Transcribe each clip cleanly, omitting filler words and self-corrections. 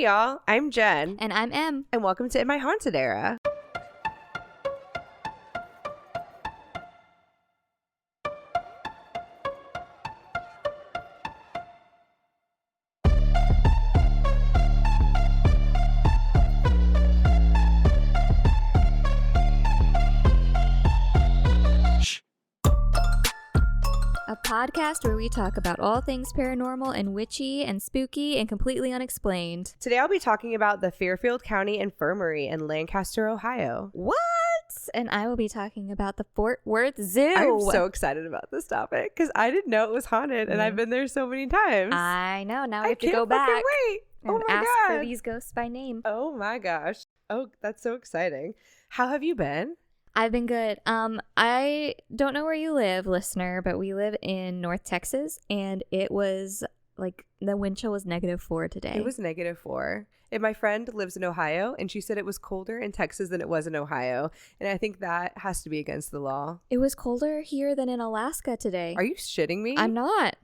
Hey y'all, I'm Jen. And I'm Em. And welcome to In My Haunted Era. A podcast where we talk about all things paranormal and witchy and spooky and completely unexplained. Today I'll be talking about the Fairfield County Infirmary in Lancaster, Ohio. What? And I will be talking about the Fort Worth Zoo. I'm so excited about this topic because I didn't know it was haunted and I've been there so many times. I know. Now we I have to go back. Wait. And Oh my ask God. for these ghosts by name. Oh my gosh. Oh, that's so exciting. How have you been? I've been good. I don't know where you live, listener, but we live in North Texas, and it was like the wind chill was -4 today. It was -4. And my friend lives in Ohio, and she said it was colder in Texas than it was in Ohio. And I think that has to be against the law. It was colder here than in Alaska today. Are you shitting me? I'm not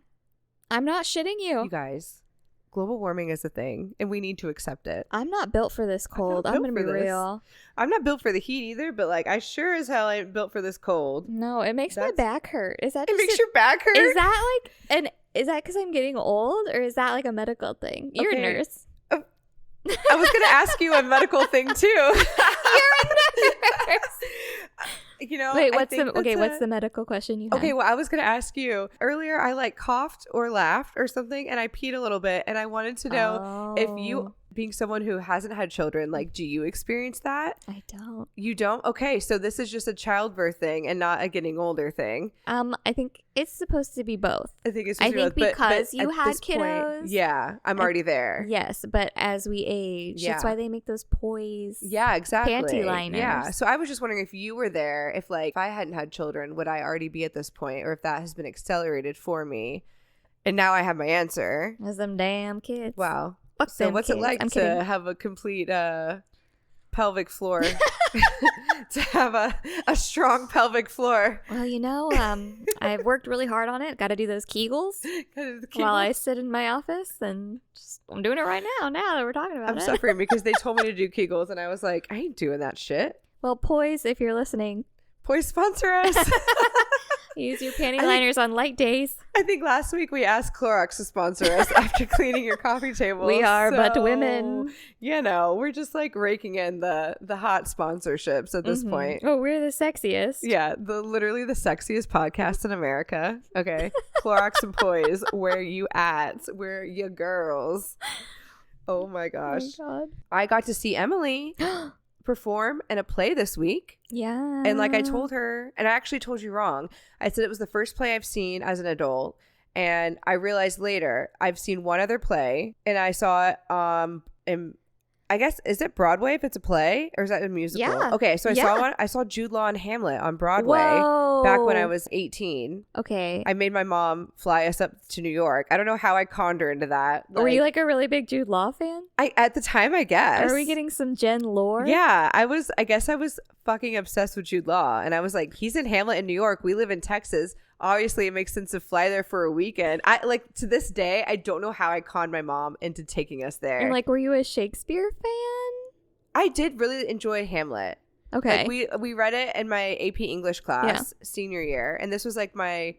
shitting you. You guys, global warming is a thing, and we need to accept it. I'm not built for this cold. I'm gonna be real. I'm not built for the heat either, but like I sure as hell ain't built for this cold. No, it makes my back hurt. Is that it makes your back hurt? Is that like is that because I'm getting old, or is that like a medical thing? You're a nurse. I was gonna ask you a medical thing too. You're a nurse. You know, wait, what's the medical question you have? Okay, well, I was gonna ask you earlier. I like coughed or laughed or something, and I peed a little bit, and I wanted to know if you, being someone who hasn't had children, like, do you experience that? I don't. You don't? Okay, so this is just a childbirth thing and not a getting older thing. I think it's supposed to be both. I think it's supposed to be both, because but you had kiddos. Point, yeah, I'm already there. Yes, but as we age, that's why they make those poise. Yeah, exactly. Panty liners. Yeah. So I was just wondering if you were there, if I hadn't had children, would I already be at this point, or if that has been accelerated for me? And now I have my answer. As them damn kids. Wow. Fuck so what's kids. it like to have a complete pelvic floor? To have a strong pelvic floor. Well, you know, I've worked really hard on it. Got to do those Kegels while I sit in my office, and I'm doing it right now that we're talking about it. I'm suffering because they told me to do Kegels, and I was like, I ain't doing that shit. Well, Poise, if you're listening. Poise, sponsor us. Use your panty liners on light days. I think last week we asked Clorox to sponsor us after cleaning your coffee table. We are but women. You know, we're just like raking in the hot sponsorships at this point. Oh, we're the sexiest. Yeah, literally the sexiest podcast in America. Okay. Clorox and Poise, where you at? Where you girls? Oh my gosh. Oh my God. I got to see Emily perform in a play this week. Yeah. And like I told her, and I actually told you wrong. I said it was the first play I've seen as an adult. And I realized later I've seen one other play, and I saw it in, I guess, is it Broadway if it's a play, or is that a musical? Yeah. Okay, so I saw Jude Law and Hamlet on Broadway. Whoa. Back when I was 18. Okay. I made my mom fly us up to New York. I don't know how I conned her into that. Were you like a really big Jude Law fan? At the time, I guess. Are we getting some Jen lore? Yeah, I guess I was fucking obsessed with Jude Law, and I was like, he's in Hamlet in New York. We live in Texas. Obviously, it makes sense to fly there for a weekend. I like, to this day, I don't know how I conned my mom into taking us there. And like, were you a Shakespeare fan? I did really enjoy Hamlet. Okay. Like, we read it in my AP English class senior year, and this was like my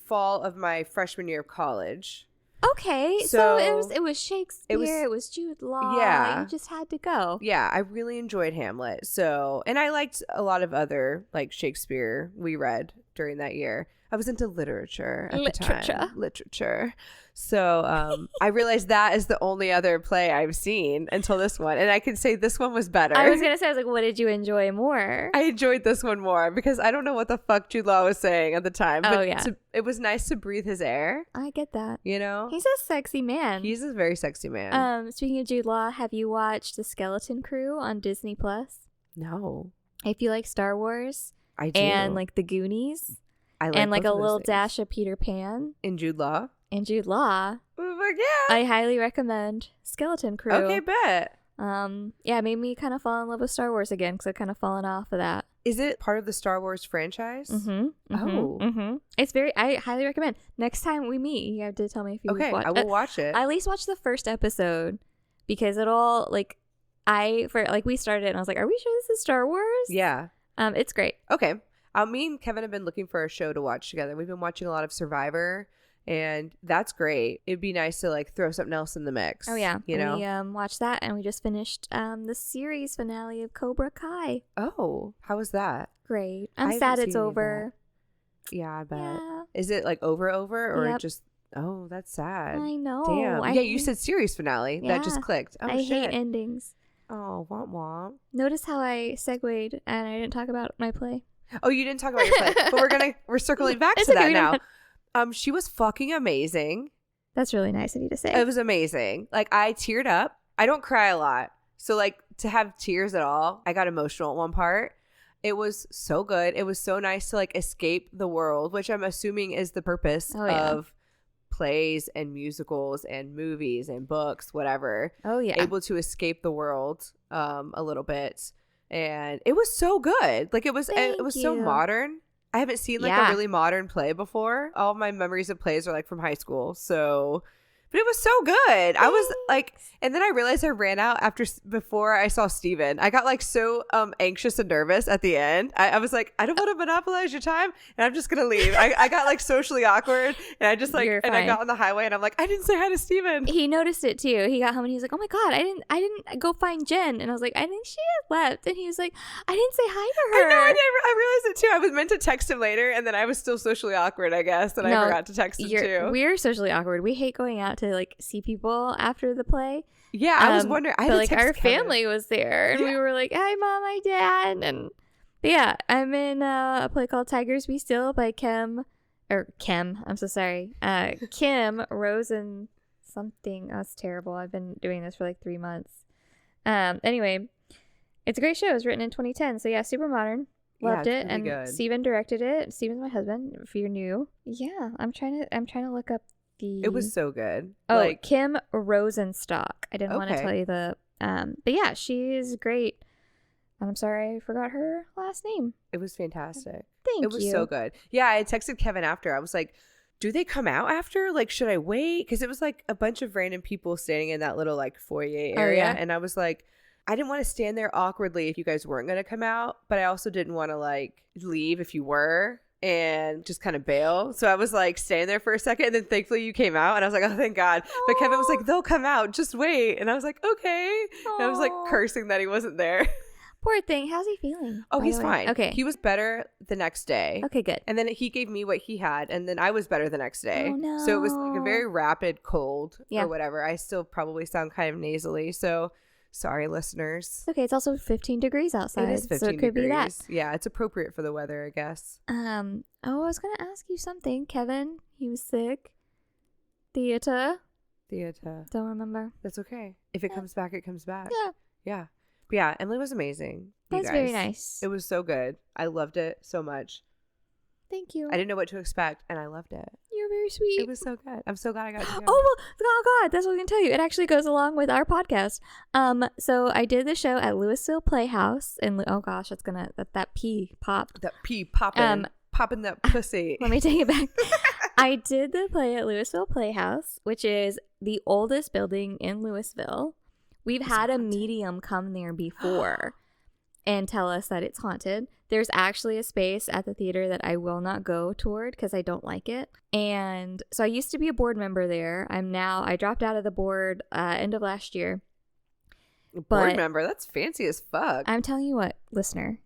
fall of my freshman year of college. Okay, so it was Shakespeare, it was Jude Law. Yeah. You just had to go. Yeah, I really enjoyed Hamlet. So, and I liked a lot of other like Shakespeare we read during that year. I was into literature at the time. Literature. So I realized that is the only other play I've seen until this one. And I can say this one was better. I was going to say, what did you enjoy more? I enjoyed this one more because I don't know what the fuck Jude Law was saying at the time. But it was nice to breathe his air. I get that. You know? He's a sexy man. He's a very sexy man. Speaking of Jude Law, have you watched The Skeleton Crew on Disney Plus? No. If you like Star Wars. I do. And like The Goonies. I like and like a little things. dash of Peter Pan. And Jude Law. And Jude Law. Oh, yeah. I highly recommend Skeleton Crew. Okay, bet. Yeah, it made me kind of fall in love with Star Wars again because I've kind of fallen off of that. Is it part of the Star Wars franchise? It's I highly recommend. Next time we meet, you have to tell me if you okay, watch. I will watch it. I at least watch the first episode because it'll like we started it and I was like, are we sure this is Star Wars? Yeah. It's great. Okay. Me and Kevin have been looking for a show to watch together. We've been watching a lot of Survivor, and that's great. It'd be nice to like throw something else in the mix. Oh yeah, you know. We watched that, and we just finished the series finale of Cobra Kai. Oh, how was that? Great. I'm sad it's over. Yeah, I bet. Yeah. Is it like over or Yep. just? Oh, that's sad. I know. Damn. You said series finale. Yeah. That just clicked. Oh, I shit. hate endings. Oh, womp womp. Notice how I segued and I didn't talk about my play. Oh, you didn't talk about your play, but we're circling back to that now. She was fucking amazing. That's really nice of you to say. It was amazing. Like, I teared up. I don't cry a lot, so like to have tears at all, I got emotional at one part. It was so good. It was so nice to like escape the world, which I'm assuming is the purpose of plays and musicals and movies and books, whatever. Oh yeah, able to escape the world a little bit. And it was so good. Like it was so modern. I haven't seen like a really modern play before. All of my memories of plays are like from high school. So, but it was so good. I was like, and then I realized I ran out before I saw Steven. I got like so anxious and nervous at the end. I was like, I don't want to monopolize your time, and I'm just gonna leave. I got like socially awkward, and I just like, and I got on the highway, and I'm like, I didn't say hi to Steven. He noticed it too. He got home and he was like, oh my god, I didn't go find Jen, and I was like, I think she had left, and he was like, I didn't say hi to her. I know, I realized it too. I was meant to text him later, and then I was still socially awkward, I guess, and I forgot to text him too. We're socially awkward. We hate going out to like see people after the play. Yeah, I was wondering. But like our family was there, and we were like, "Hi, Mom, hi, Dad," and yeah, I'm in a play called Tigers Be Still by Kim. I'm so sorry, Kim Rosen something. Oh, it's terrible. I've been doing this for like 3 months. Anyway, it's a great show. It was written in 2010, so yeah, super modern. Loved it, really and good. Steven directed it. Steven's my husband. If you're new, yeah, I'm trying to look up. It was so good. Oh, like, Kim Rosenstock. I didn't want to tell you the but yeah, she's great. I'm sorry I forgot her last name. It was fantastic. Thank you. It was so good. Yeah, I texted Kevin after. I was like, do they come out after? Like, should I wait? Because it was like a bunch of random people standing in that little like foyer area. And I was like, I didn't want to stand there awkwardly if you guys weren't going to come out. But I also didn't want to like leave if you were. And just kind of bail. So I was like staying there for a second, and then thankfully you came out, and I was like, oh, thank God. But Kevin was like, they'll come out, just wait. And I was like, okay. And I was like cursing that he wasn't there. Poor thing. How's he feeling? Oh, he's fine. Okay. He was better the next day. Okay, good. And then he gave me what he had, and then I was better the next day. Oh, no. So it was like a very rapid cold or whatever. I still probably sound kind of nasally. So sorry, listeners. Okay, it's also 15 degrees outside. It is 15 so it could degrees. be that. Yeah, it's appropriate for the weather, I guess. I was going to ask you something. Kevin, he was sick. Theater. Don't remember. That's okay. If it comes back, it comes back. Yeah. Yeah. But yeah, Emily was amazing. That's very nice. It was so good. I loved it so much. Thank you. I didn't know what to expect, and I loved it. You're very sweet. It was so good. I'm so glad I got to go. Oh God, that's what I was gonna tell you. It actually goes along with our podcast. So I did the show at Louisville Playhouse, and oh gosh, that's gonna that pee popped. That pee popping, popping that pussy. Let me take it back. I did the play at Louisville Playhouse, which is the oldest building in Louisville. We've had a medium come there before and tell us that it's haunted. There's actually a space at the theater that I will not go toward because I don't like it. And so I used to be a board member there. I dropped out of the board end of last year. Board member? That's fancy as fuck. I'm telling you what, listener.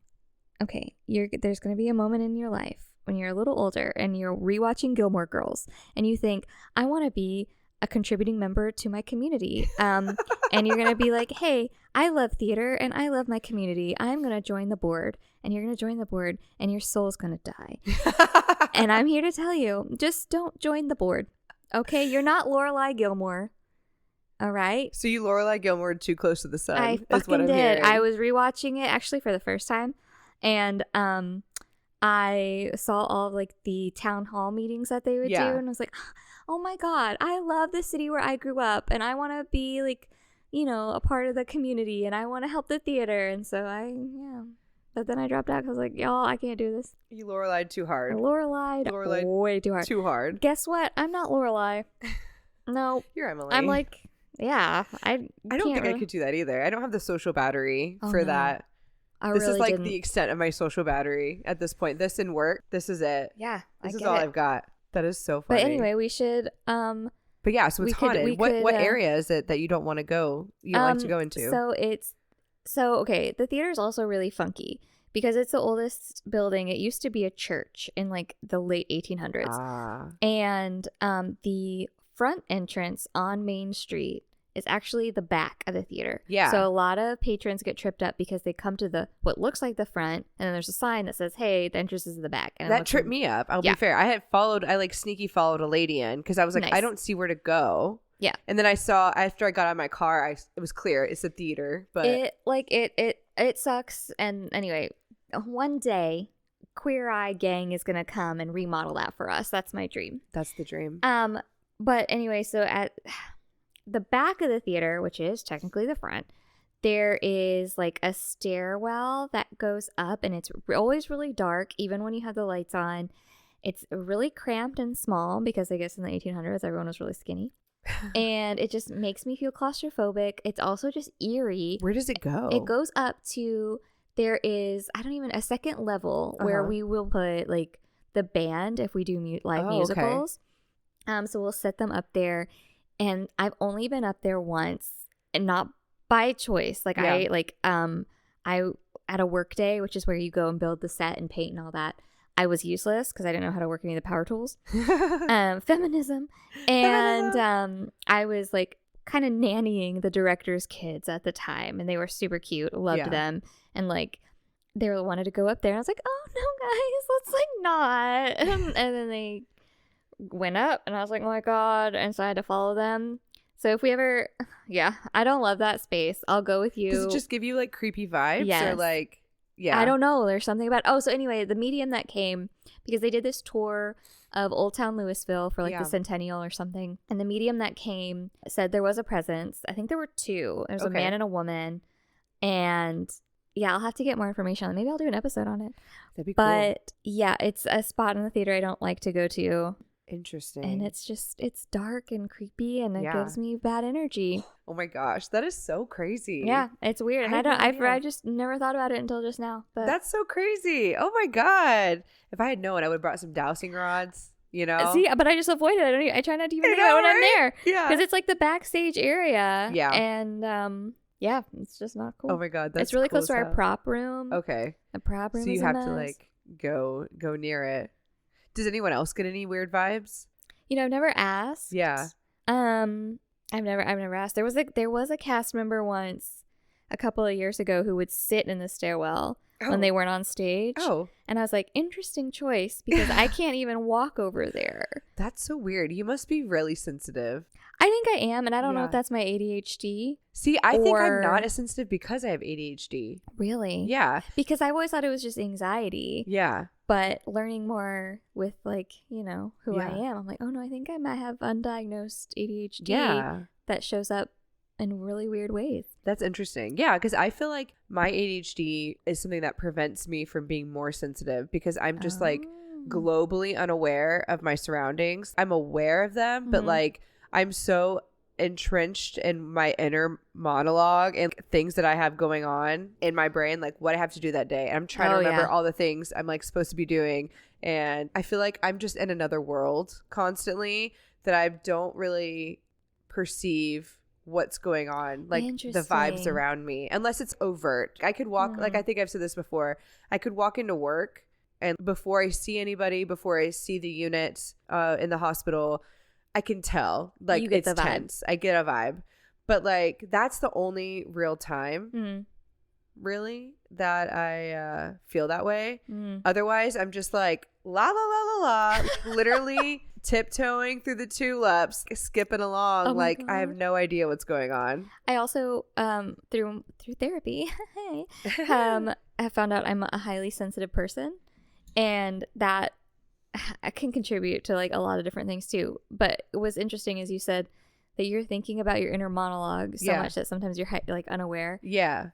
Okay, there's going to be a moment in your life when you're a little older and you're rewatching Gilmore Girls and you think, I want to be a contributing member to my community. And you're going to be like, hey, I love theater and I love my community. I'm going to join the board. And you're going to join the board and your soul's going to die. And I'm here to tell you, just don't join the board. Okay? You're not Lorelai Gilmore. All right? So you Lorelai Gilmore too close to the sun. I fucking did. Hearing. I was rewatching it actually for the first time. And I saw all of like the town hall meetings that they would do. And I was like, oh my God, I love the city where I grew up. And I want to be like, you know, a part of the community. And I want to help the theater. And so But then I dropped out because I was like, y'all, I can't do this. You Lorelai'd too hard. Lorelai'd way too hard. Too hard. Guess what? I'm not Lorelai. No. You're Emily. I'm like Yeah. I don't think I could do that either. I don't have the social battery for that. This really is like didn't. the extent of my social battery at this point. This and work, this is it. Yeah. This is all I've got. That is so funny. But anyway, we should But yeah, so it's haunted. What area is it that you don't want to go? You don't like to go into? Okay, the theater is also really funky because it's the oldest building. It used to be a church in like the late 1800s. And the front entrance on Main Street is actually the back of the theater. Yeah. So a lot of patrons get tripped up because they come to what looks like the front, and then there's a sign that says, "Hey, the entrance is in the back." And that tripped me up. I'll be fair. I sneaky followed a lady in because I was like, nice. I don't see where to go. Yeah. And then I saw after I got out of my car, it was clear it's a theater, but it sucks. And anyway, one day, Queer Eye Gang is gonna come and remodel that for us. That's my dream. That's the dream. But anyway, so at the back of the theater, which is technically the front, there is like a stairwell that goes up, and it's always really dark, even when you have the lights on. It's really cramped and small because I guess in the 1800s, everyone was really skinny. And it just makes me feel claustrophobic. It's also just eerie. Where does it go? It goes up to, there is, a second level where we will put like the band if we do live musicals. Okay. So we'll set them up there. And I've only been up there once, and not by choice. Like I at a work day, which is where you go and build the set and paint and all that. I was useless because I didn't know how to work any of the power tools. Feminism. And I was like kind of nannying the director's kids at the time, and they were super cute. Loved them. And like they wanted to go up there. And I was like, oh no, guys, let's like not. And then they went up, and I was like, oh my God. And so I had to follow them. So if we ever, I don't love that space. I'll go with you. Does it just give you like creepy vibes? Yes. Or like, I don't know. There's something about so anyway, the medium that came, because they did this tour of Old Town Louisville for like the centennial or something. And the medium that came said there was a presence. I think there were two. There's a man and a woman. And I'll have to get more information on it. Maybe I'll do an episode on it. That'd be cool. But it's a spot in the theater I don't like to go to. Interesting. And it's dark and creepy, and it gives me bad energy. Oh my gosh, that is so crazy. Yeah, it's weird. And I just never thought about it until just now. But that's so crazy. Oh my God. If I had known, I would have brought some dowsing rods, you know? See, but I just avoid it. I try not to even think about it when I'm there. Yeah. Because it's like the backstage area. Yeah. And it's just not cool. Oh my God, that's it's really cool close to our prop room. Okay. The prop room. So you have to like go near it. Does anyone else get any weird vibes? I've never asked. Yeah. I've never asked. There was a cast member once a couple of years ago who would sit in the stairwell when they weren't on stage. Oh. And I was like, interesting choice, because I can't even walk over there. That's so weird. You must be really sensitive. I think I am, and I don't know if that's my ADHD. See, I think I'm not as sensitive because I have ADHD. Really? Yeah. Because I always thought it was just anxiety. Yeah. But learning more with like, who I am, I'm like, oh no, I think I might have undiagnosed ADHD that shows up in really weird ways. That's interesting. Yeah, because I feel like my ADHD is something that prevents me from being more sensitive, because I'm just like globally unaware of my surroundings. I'm aware of them, but like I'm so entrenched in my inner monologue and things that I have going on in my brain, like what I have to do that day. And I'm trying to remember all the things I'm like supposed to be doing. And I feel like I'm just in another world constantly, that I don't really perceive what's going on, like the vibes around me, unless it's overt. I could walk, like I think I've said this before, I could walk into work, and before I see anybody, before I see the unit in the hospital, I can tell, like, it's tense. I get a vibe. But like that's the only real time really that I feel that way. Otherwise I'm just like la la la la la, literally tiptoeing through the tulips, skipping along. Like God. I have no idea what's going on. I also through therapy have found out I'm a highly sensitive person, and that I can contribute to like a lot of different things too. But what's interesting is you said that you're thinking about your inner monologue so much that sometimes you're like unaware. Yeah.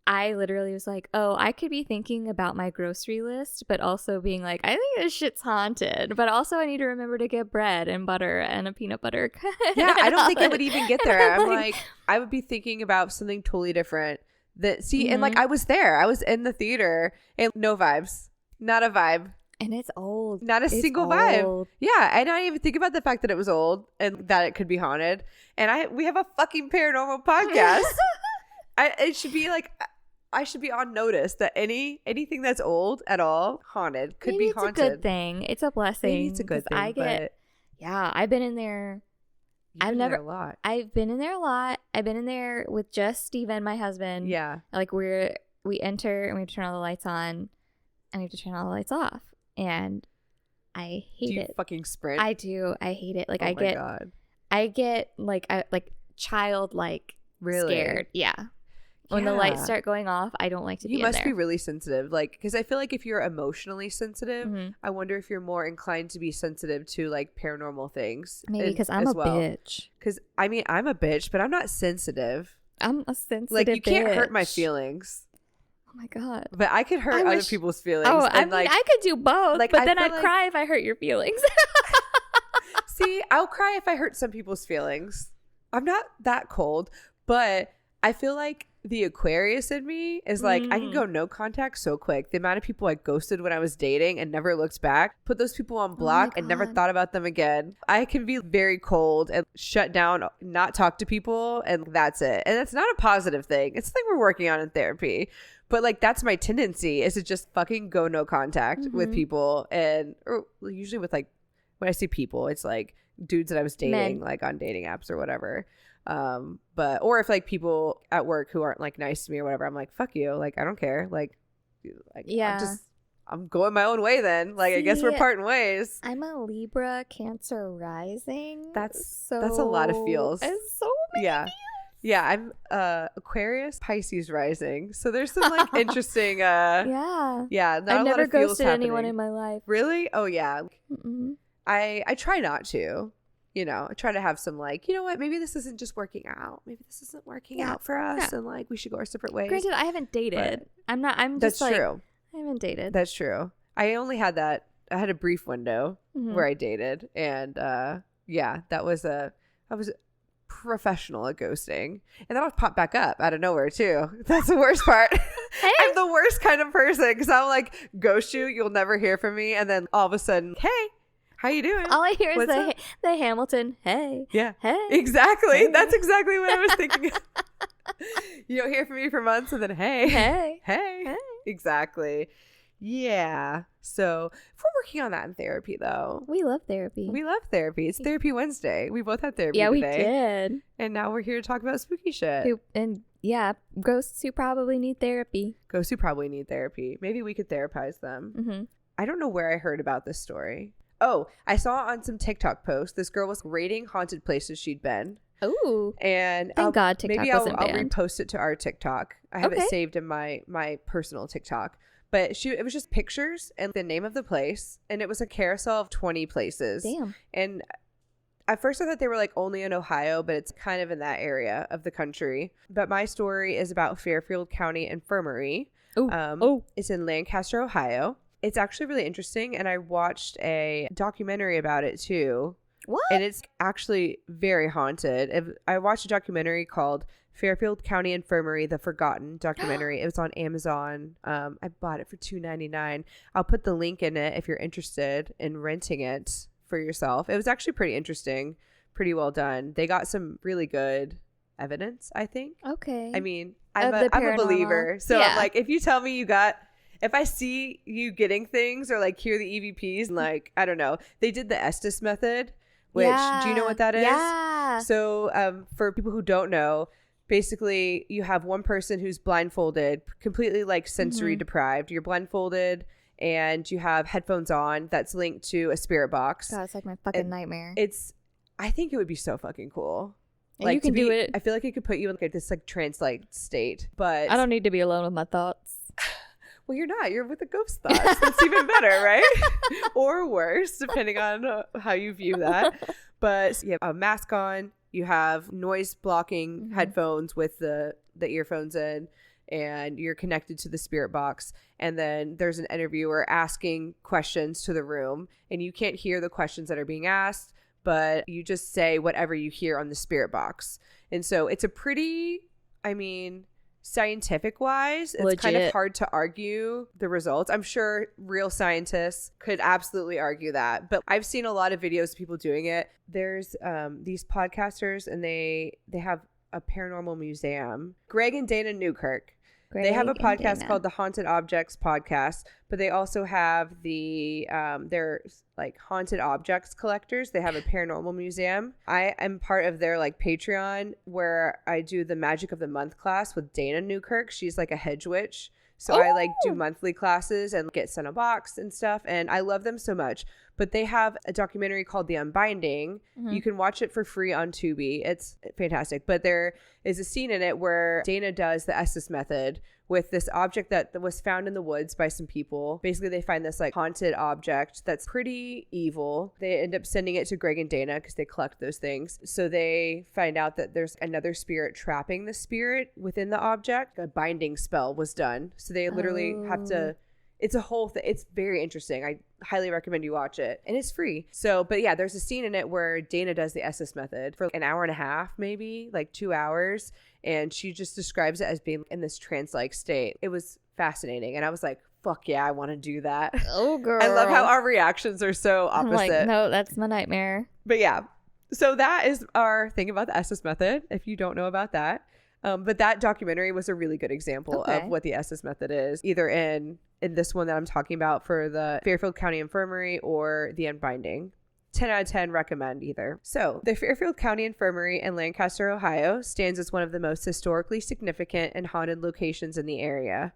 I literally was like, oh, I could be thinking about my grocery list, but also being like, I think this shit's haunted. But also I need to remember to get bread and butter and a peanut butter. Yeah, I don't think I would even get there. I'm like, I would be thinking about something totally different. And like I was there. I was in the theater and no vibes. Not a vibe. And it's old. Not a single vibe. Yeah, and I didn't even think about the fact that it was old and that it could be haunted. And we have a fucking paranormal podcast. It should be like, I should be on notice that anything that's old at all haunted could be haunted. It's a good thing. It's a blessing. Maybe it's a good thing. I've been in there. I've been in there a lot. I've been in there with just Steven, my husband. Yeah. Like we enter and we have to turn all the lights on and we have to turn all the lights off. And I hate it. Do you fucking sprint? I do. I hate it. Like oh my God. I get like childlike scared. Yeah. When the lights start going off, I don't like to be in there. You must be really sensitive. Like, because I feel like if you're emotionally sensitive, I wonder if you're more inclined to be sensitive to like paranormal things. Maybe because I'm a bitch. Because I mean, I'm a bitch, but I'm not sensitive. I'm a sensitive Like, you can't bitch. hurt my feelings. Oh my God. But I could hurt other people's feelings. Oh, I mean, I could do both. Like, but then I'd cry if I hurt your feelings. See, I'll cry if I hurt some people's feelings. I'm not that cold, but I feel like the Aquarius in me is like, I can go no contact so quick. The amount of people I ghosted when I was dating and never looked back, put those people on block and never thought about them again. I can be very cold and shut down, not talk to people, and that's it. And that's not a positive thing. It's something we're working on in therapy. But like, that's my tendency, is to just fucking go no contact with people. And or usually with like, when I see people, it's like dudes that I was dating, like on dating apps or whatever. But or if like people at work who aren't like nice to me or whatever, I'm like, fuck you, like I don't care, like yeah, I'm going my own way then. Like, see, I guess we're parting ways. I'm a Libra, Cancer rising. That's a lot of feels. It's so many feels. Yeah, I'm Aquarius, Pisces rising. So there's some like interesting yeah. I've never ghosted anyone in my life. Really? Oh yeah. I try not to. You know, I try to have some like, you know what, maybe this isn't just working out. Maybe this isn't working out for us, and like we should go our separate ways. Granted, I haven't dated. But that's true. I haven't dated. That's true. I only had that. I had a brief window where I dated, and I was professional at ghosting, and then I'll pop back up out of nowhere too. That's the worst part. Hey. I'm the worst kind of person because I'm like, ghost you, you'll never hear from me, and then all of a sudden, hey, how you doing? All I hear is the Hamilton, hey. Yeah. Hey. Exactly. Hey. That's exactly what I was thinking. You don't hear from me for months, and then hey. Hey. Exactly. Yeah. So if we're working on that in therapy, though. We love therapy. It's Therapy Wednesday. We both had therapy today. We did. And now we're here to talk about spooky shit. And yeah, ghosts who probably need therapy. Maybe we could therapize them. I don't know where I heard about this story. Oh, I saw on some TikTok post, this girl was rating haunted places she'd been. Ooh. And thank God TikTok wasn't banned. I'll repost it to our TikTok. I have it saved in my personal TikTok. But it was just pictures and the name of the place. And it was a carousel of 20 places. Damn. And at first I thought they were like only in Ohio, but it's kind of in that area of the country. But my story is about Fairfield County Infirmary. It's in Lancaster, Ohio. It's actually really interesting, and I watched a documentary about it too. What? And it's actually very haunted. I watched a documentary called Fairfield County Infirmary, The Forgotten documentary. It was on Amazon. I bought it for $2.99. I'll put the link in it if you're interested in renting it for yourself. It was actually pretty interesting, pretty well done. They got some really good evidence, I think. Okay. I mean, I'm a believer. So I'm like, if you tell me if I see you getting things or like hear the EVPs, and like, I don't know, they did the Estes method, which, do you know what that is? Yeah. So for people who don't know, basically you have one person who's blindfolded, completely like sensory deprived. You're blindfolded and you have headphones on that's linked to a spirit box. God, it's like my fucking nightmare. I think it would be so fucking cool. And like, you can do it. I feel like it could put you in like this like trance-like state, but I don't need to be alone with my thoughts. Well, you're not. You're with the ghost thoughts. That's even better, right? Or worse, depending on how you view that. But you have a mask on. You have noise blocking headphones with the earphones in. and you're connected to the spirit box. And then there's an interviewer asking questions to the room, and you can't hear the questions that are being asked, but you just say whatever you hear on the spirit box. And so it's a pretty, scientific wise, it's legit. kind of hard to argue the results. I'm sure real scientists could absolutely argue that, but I've seen a lot of videos of people doing it. There's these podcasters, and they have a paranormal museum. Greg and Dana Newkirk. They have a podcast called the Haunted Objects Podcast, but they also have they're like haunted objects collectors. They have a paranormal museum. I am part of their like Patreon, where I do the Magic of the Month class with Dana Newkirk. She's like a hedge witch. So I like do monthly classes and get sent a box and stuff. And I love them so much. But they have a documentary called The Unbinding. Mm-hmm. You can watch it for free on Tubi. It's fantastic. But there is a scene in it where Dana does the Estes method with this object that was found in the woods by some people. Basically, they find this like haunted object that's pretty evil. They end up sending it to Greg and Dana because they collect those things. So they find out that there's another spirit trapping the spirit within the object. A binding spell was done. So they literally have to... It's a whole thing. It's very interesting. I highly recommend you watch it. And it's free. So, but yeah, there's a scene in it where Dana does the Estes method for an hour and a half, maybe like 2 hours. And she just describes it as being in this trance-like state. It was fascinating. And I was like, fuck yeah, I want to do that. Oh, girl. I love how our reactions are so opposite. I'm like, no, that's my nightmare. But yeah. So that is our thing about the Estes method, if you don't know about that. But that documentary was a really good example of what the Estes method is, either in this one that I'm talking about for the Fairfield County Infirmary or the Unbinding. 10 out of 10 recommend either. So the Fairfield County Infirmary in Lancaster, Ohio stands as one of the most historically significant and haunted locations in the area.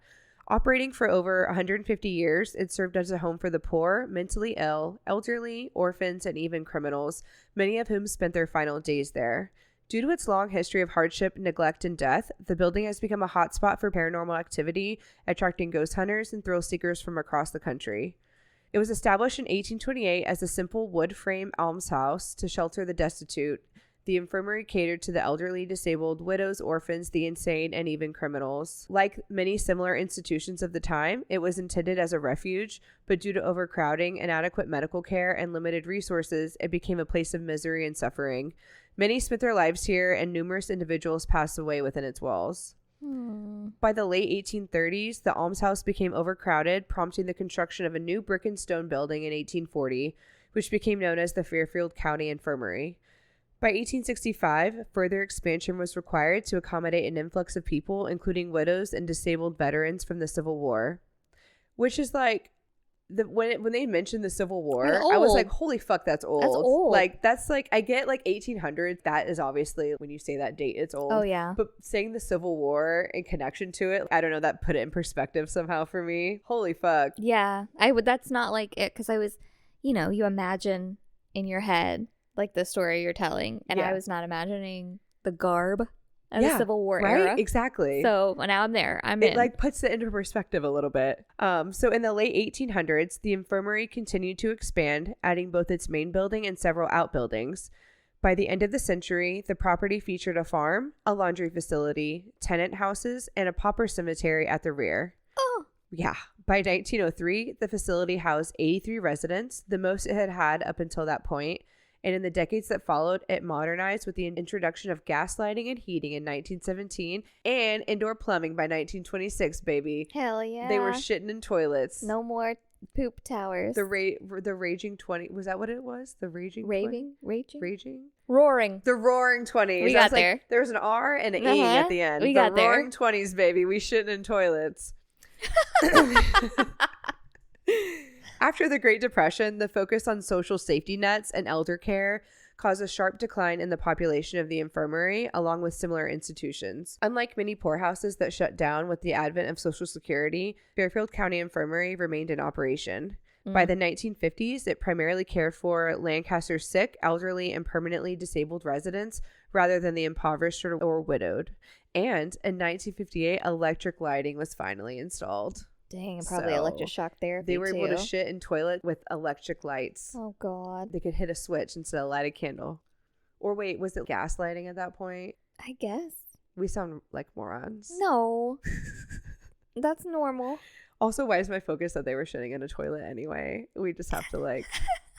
Operating for over 150 years, it served as a home for the poor, mentally ill, elderly, orphans, and even criminals, many of whom spent their final days there. Due to its long history of hardship, neglect, and death, the building has become a hotspot for paranormal activity, attracting ghost hunters and thrill seekers from across the country. It was established in 1828 as a simple wood frame almshouse to shelter the destitute. The infirmary catered to the elderly, disabled, widows, orphans, the insane, and even criminals. Like many similar institutions of the time, it was intended as a refuge, but due to overcrowding, inadequate medical care, and limited resources, it became a place of misery and suffering. Many spent their lives here, and numerous individuals passed away within its walls. By the late 1830s, the almshouse became overcrowded, prompting the construction of a new brick and stone building in 1840, which became known as the Fairfield County Infirmary. By 1865, further expansion was required to accommodate an influx of people, including widows and disabled veterans from the Civil War. Which is like... when they mentioned the Civil War, I was like, holy fuck, that's old. That's old. Like, that's like, I get like 1800s. That is obviously, when you say that date, it's old. Oh, yeah. But saying the Civil War in connection to it, I don't know, that put it in perspective somehow for me. Holy fuck. Yeah. That's not like it, because I was, you imagine in your head, like the story you're telling, and I was not imagining the garb of the Civil War era. Exactly. So now I'm there. It like puts it into perspective a little bit. So in the late 1800s, the infirmary continued to expand, adding both its main building and several outbuildings. By the end of the century, the property featured a farm, a laundry facility, tenant houses, and a pauper cemetery at the rear. Oh. Yeah. By 1903, the facility housed 83 residents, the most it had had up until that point. And in the decades that followed, it modernized with the introduction of gas lighting and heating in 1917 and indoor plumbing by 1926, baby. Hell yeah. They were shitting in toilets. No more poop towers. The Raging 20. Was that what it was? The Raging 20? Raging? Roaring. The Roaring 20s. We got there. Like, there was an R and an E at the end. We got there. The Roaring 20s, baby. We shitting in toilets. After the Great Depression, the focus on social safety nets and elder care caused a sharp decline in the population of the infirmary, along with similar institutions. Unlike many poorhouses that shut down with the advent of Social Security, Fairfield County Infirmary remained in operation. By the 1950s, it primarily cared for Lancaster's sick, elderly, and permanently disabled residents rather than the impoverished or widowed. And in 1958, electric lighting was finally installed. Dang, probably electric shock therapy. They were able to shit in toilet with electric lights. Oh, God. They could hit a switch instead of light a candle. Or wait, was it gas lighting at that point? I guess. We sound like morons. No. That's normal. Also, why is my focus that they were shitting in a toilet anyway? We just have to like,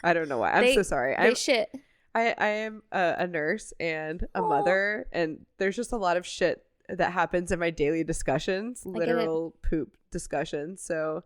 I don't know why. I'm so sorry. I am a nurse and a mother, and there's just a lot of shit that happens in my daily discussions, literal poop discussions. So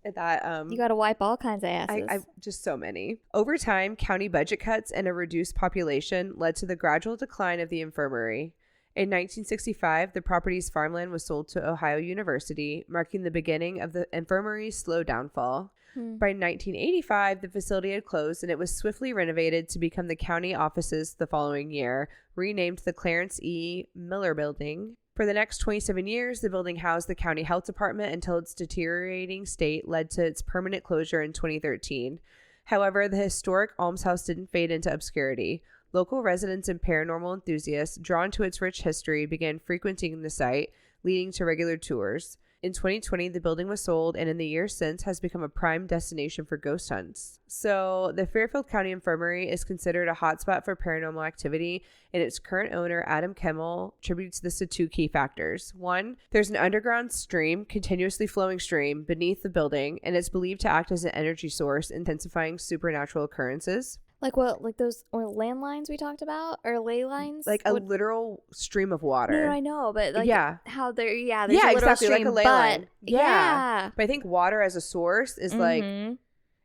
that you got to wipe all kinds of asses. I just so many. Over time, county budget cuts and a reduced population led to the gradual decline of the infirmary. In 1965, the property's farmland was sold to Ohio University, marking the beginning of the infirmary's slow downfall. By 1985, the facility had closed, and it was swiftly renovated to become the county offices the following year, renamed the Clarence E. Miller Building. For the next 27 years, the building housed the county health department until its deteriorating state led to its permanent closure in 2013. However, the historic almshouse didn't fade into obscurity. Local residents and paranormal enthusiasts, drawn to its rich history, began frequenting the site, leading to regular tours. In 2020, the building was sold, and in the years since has become a prime destination for ghost hunts. So the Fairfield County Infirmary is considered a hotspot for paranormal activity, and its current owner, Adam Kimmel, attributes this to two key factors. One, there's an underground stream, continuously flowing stream, beneath the building, and it's believed to act as an energy source, intensifying supernatural occurrences. Like what? Like those landlines we talked about, or ley lines? Like a literal stream of water. No, I know, but like how they're there's a exactly stream, like a ley line. Yeah, but I think water as a source is like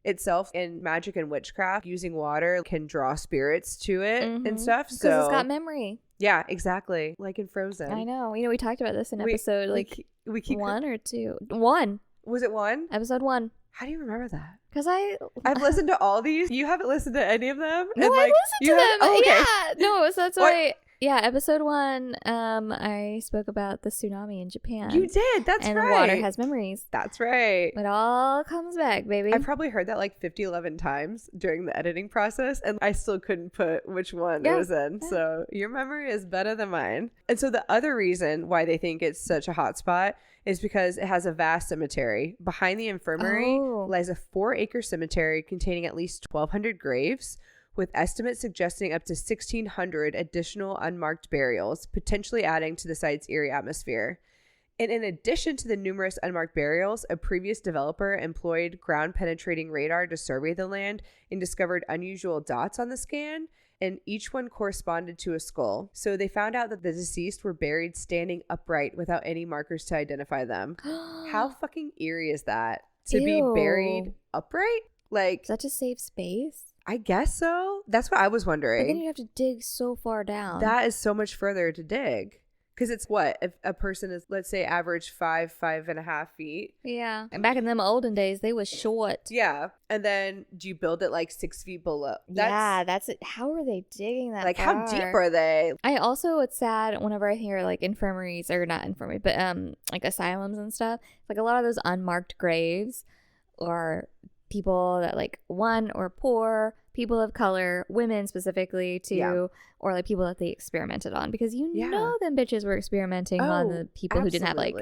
itself in magic and witchcraft. Using water can draw spirits to it and stuff. So because it's got memory. Yeah, exactly. Like in Frozen. I know. We talked about this in episode we keep 1 or 2. 1. Was it 1? Episode 1. How do you remember that? Because I've listened to all these. You haven't listened to any of them? No, I've listened to them. Oh, okay. Yeah. No, so that's why. Yeah, episode 1, I spoke about the tsunami in Japan. You did. That's right. And water has memories. That's right. It all comes back, baby. I probably heard that like 11 times during the editing process, and I still couldn't put which one it was in. Yeah. So your memory is better than mine. And so the other reason why they think it's such a hot spot is because it has a vast cemetery. Behind the infirmary lies a 4-acre cemetery containing at least 1,200 graves, with estimates suggesting up to 1,600 additional unmarked burials, potentially adding to the site's eerie atmosphere. And in addition to the numerous unmarked burials, a previous developer employed ground-penetrating radar to survey the land and discovered unusual dots on the scan, and each one corresponded to a skull. So they found out that the deceased were buried standing upright without any markers to identify them. How fucking eerie is that? To be buried upright? Like, is that to save space? I guess so. That's what I was wondering. But then you have to dig so far down. That is so much further to dig. Because it's what? If a person is, let's say, average 5.5 feet. Yeah. And back in them olden days, they was short. Yeah. And then do you build it like 6 feet below? That's it. How are they digging that like far? How deep are they? It's sad whenever I hear like infirmaries, or not infirmary, but like asylums and stuff. Like a lot of those unmarked graves or people that like or poor, people of color, women specifically too, or like people that they experimented on, because know them bitches were experimenting on the people who didn't have like